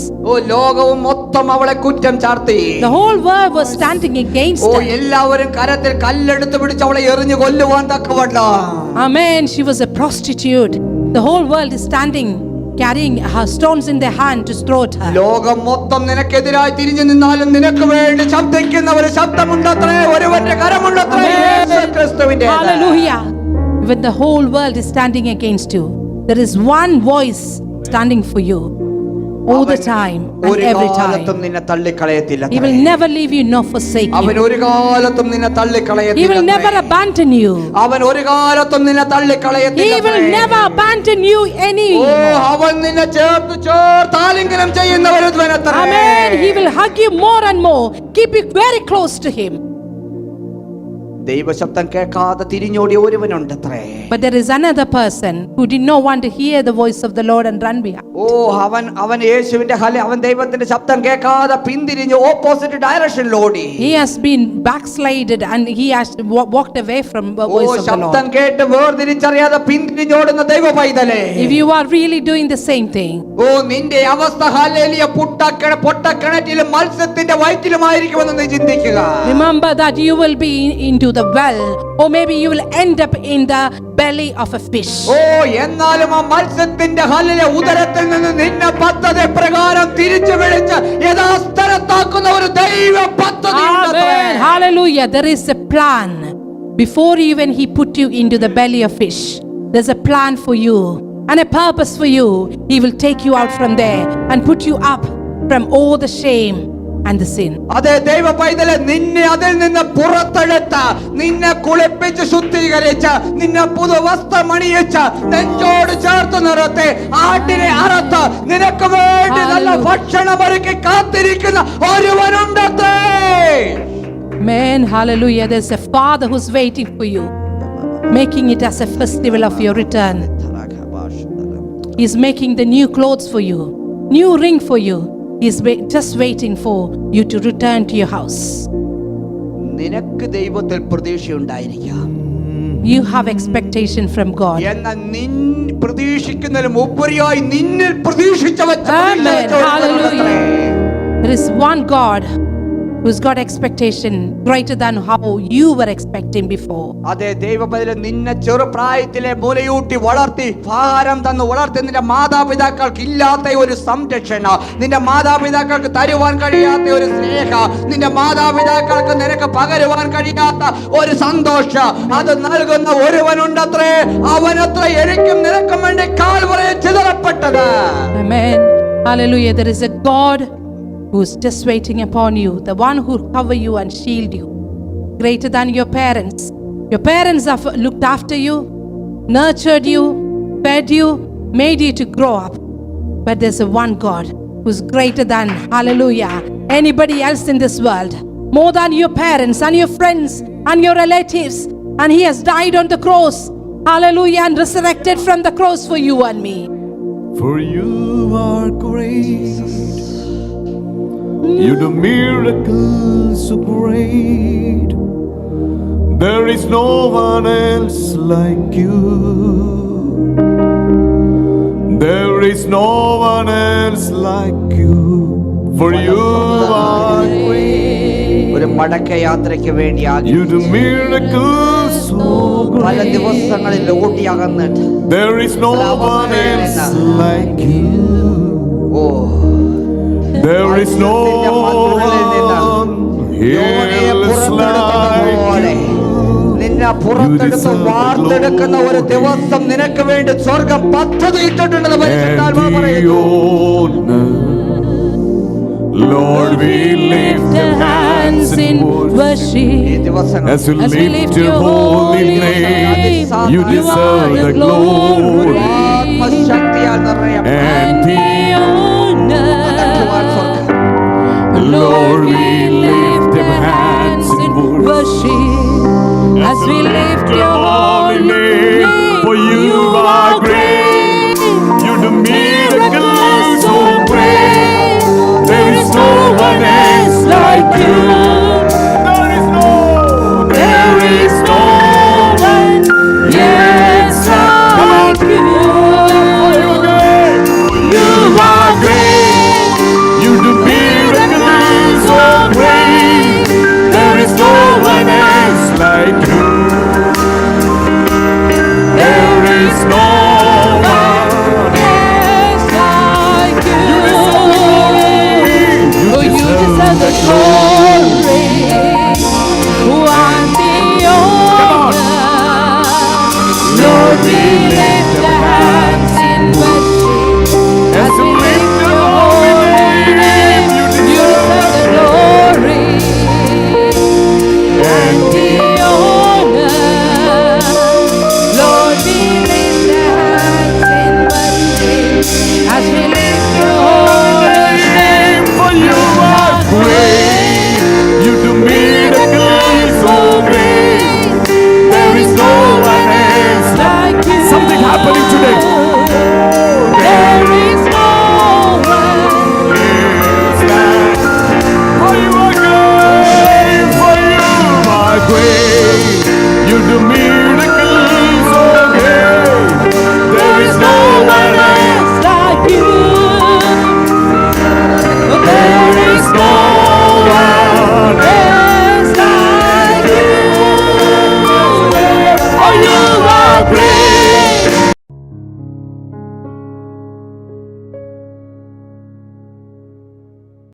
ലോകവും മൊത്തം അവളെ കുറ്റം ചാർത്തി. The whole world was standing against her. എല്ലാവരും കരത്തിൽ കല്ലെടുത്ത് പിടിച്ച് അവളെ എറിഞ്ഞു കൊല്ലുവാൻ തക്കവണ്ണം. Amen. She was a prostitute. The whole world is standing, carrying her stones in their hand to throw at her. ലോകം മൊത്തം നിനക്കെതിരായി തിരിഞ്ഞു നിന്നാലും നിനക്ക് വേണ്ടി ശബ്ദിക്കുന്ന ഒരു ശബ്ദമുണ്ടത്രേ, ഒരുവന്റെ കരമുണ്ടത്രേ, യേശുക്രിസ്തുവിന്റെ. Hallelujah. When the whole world is standing against you, there is one voice standing for you all the time and every time. He will never leave you nor forsake you. He will never abandon you. He will never abandon you anymore. Amen. He will hug you more and more, keep you very close to Him. ദൈവശബ്ദം കേൾക്കാതെ തിരിഞ്ഞോടിയ ഒരുവനുണ്ടത്രേ. But there is another person who did not want to hear the voice of the Lord and run behind. അവൻ യേശുവിന്റെ അവൻ ദൈവത്തിന്റെ ശബ്ദം കേൾക്കാതെ പിന്തിരിഞ്ഞ് opposite ഡയറക്ഷനിൽ ഓടി. He has been backslided and he has walked away from the voice of the ശബ്ദം Lord. കേട്ട് വേർതിരിച്ചറിയാതെ പിന്തിരിഞ്ഞോടുന്ന ദൈവപൈതലേ, If you are really doing the same thing, നിന്റെ അവസ്ഥ ഹല്ലേലൂയ പൊട്ടക്കിണറ്റിലും മത്സ്യത്തിന്റെ വയറ്റിലുമായിരിക്കുമെന്ന് നീ ചിന്തിക്കുക. remember that you will be into the well, or maybe you will end up in the belly of a fish. എന്നാലും ആ മത്സ്യത്തിന്റെ ഹല്ലേലൂയ ഉദരത്തിൽ നിന്ന് നിന്നെ പദ്ധതി പ്രകാരം തിരിച്ചു വിളിച്ച് യഥാസ്ഥലത്താക്കുന്ന ഒരു ദൈവ പദ്ധതി. Hallelujah. There is a plan. Before even He put you into the belly of fish, there's a plan for you and a purpose for you. He will take you out from there and put you up from all the shame, and the sin. അതേ ദൈവ പൈതലെ, നിന്നെ അതിൽ നിന്ന് പുറത്തെടുത്ത, നിന്നെ കുളിപ്പിച്ച് ശുദ്ധീകരിച്ച, നിന്നെ പുതുവസ്ത്രം അണിയിച്ച, നെഞ്ചോട് ചേർത്ത് നിർത്തി, ആട്ടിനെ അറുത്ത് നിനക്ക് വേണ്ടി നല്ല ഭക്ഷണം ഒരുക്കി കാത്തിരിക്കുന്ന ഒരുവനുണ്ടത്രേ. Amen. Hallelujah. There's a Father who's waiting for you, making it as a festival of your return. He's making the new clothes for you, new ring for you. He's just waiting for you to return to your house. നിനക്ക് ദൈവത്തിൽ പ്രതീക്ഷയുണ്ടായിരിക്കാം. You have expectation from God. എന്നാൽ പ്രതീക്ഷിക്കുന്നതിലും ഉപരിയായി നിന്നിൽ പ്രതീക്ഷിച്ചവൻ. Amen. Hallelujah. There is one God who's got expectation greater than how you were expecting before. അതേ ദൈവപൈതലെ, നിന്നെ ചെറുപ്രായത്തിലെ മുലയൂട്ടി വളർത്തി ഭാരം തന്ന് വളർത്തി നിന്റെ മാതാപിതാക്കൾക്ക് ഇല്ലാത്ത ഒരു സംരക്ഷണ, നിന്റെ മാതാപിതാക്കൾക്ക് തരുവാൻ കഴിയാത്ത ഒരു സ്നേഹ, നിന്റെ മാതാപിതാക്കൾക്ക് നിനക്ക് പകരുവാൻ കഴിയാത്ത ഒരു സന്തോഷം അത് നൽകുന്ന ഒരുവനുണ്ടത്രേ. അവനത്ര എനിക്കും നിനക്കും വേണ്ടി കാൽവറിയിൽ ചിതറപ്പെട്ടത്. Amen. Hallelujah. There is a God who's just waiting upon you, the one who will cover you and shield you, greater than your parents. Your parents have looked after you, nurtured you, fed you, made you to grow up. But there's a one God who's greater than, hallelujah, anybody else in this world, more than your parents and your friends and your relatives. And he has died on the cross, hallelujah, and resurrected from the cross for you and me. For you are great. You do miracles so great. There is no one else like you. There is no one else like you. For you are great. ഒരു മടക്കയാത്രയ്ക്ക് വേണ്ടി You do miracles so പല great. ദിവസങ്ങളിൽ ഓടി അകന്നിട്ട് There is no one else like you. Oh There is no one else like you. നിന്നെ പുറത്തെടുത്ത് വാർത്തെടുക്കുന്ന ഒരു ദിവസം നിനക്ക് വേണ്ടി സ്വർഗം പദ്ധതിയിട്ടിട്ടുണ്ടെന്ന് പരിശുദ്ധാത്മാവ് പറയുന്നു. Lord, we lift our hands in worship as we lift your holy name. You deserve the glory ആത്മശക്തിയാൽ നിറയപ്പെട്ട and the honor. Lord, we lift our hands in worship as we lift your holy name. For you are great. You do miracles so great. There is no one else like you.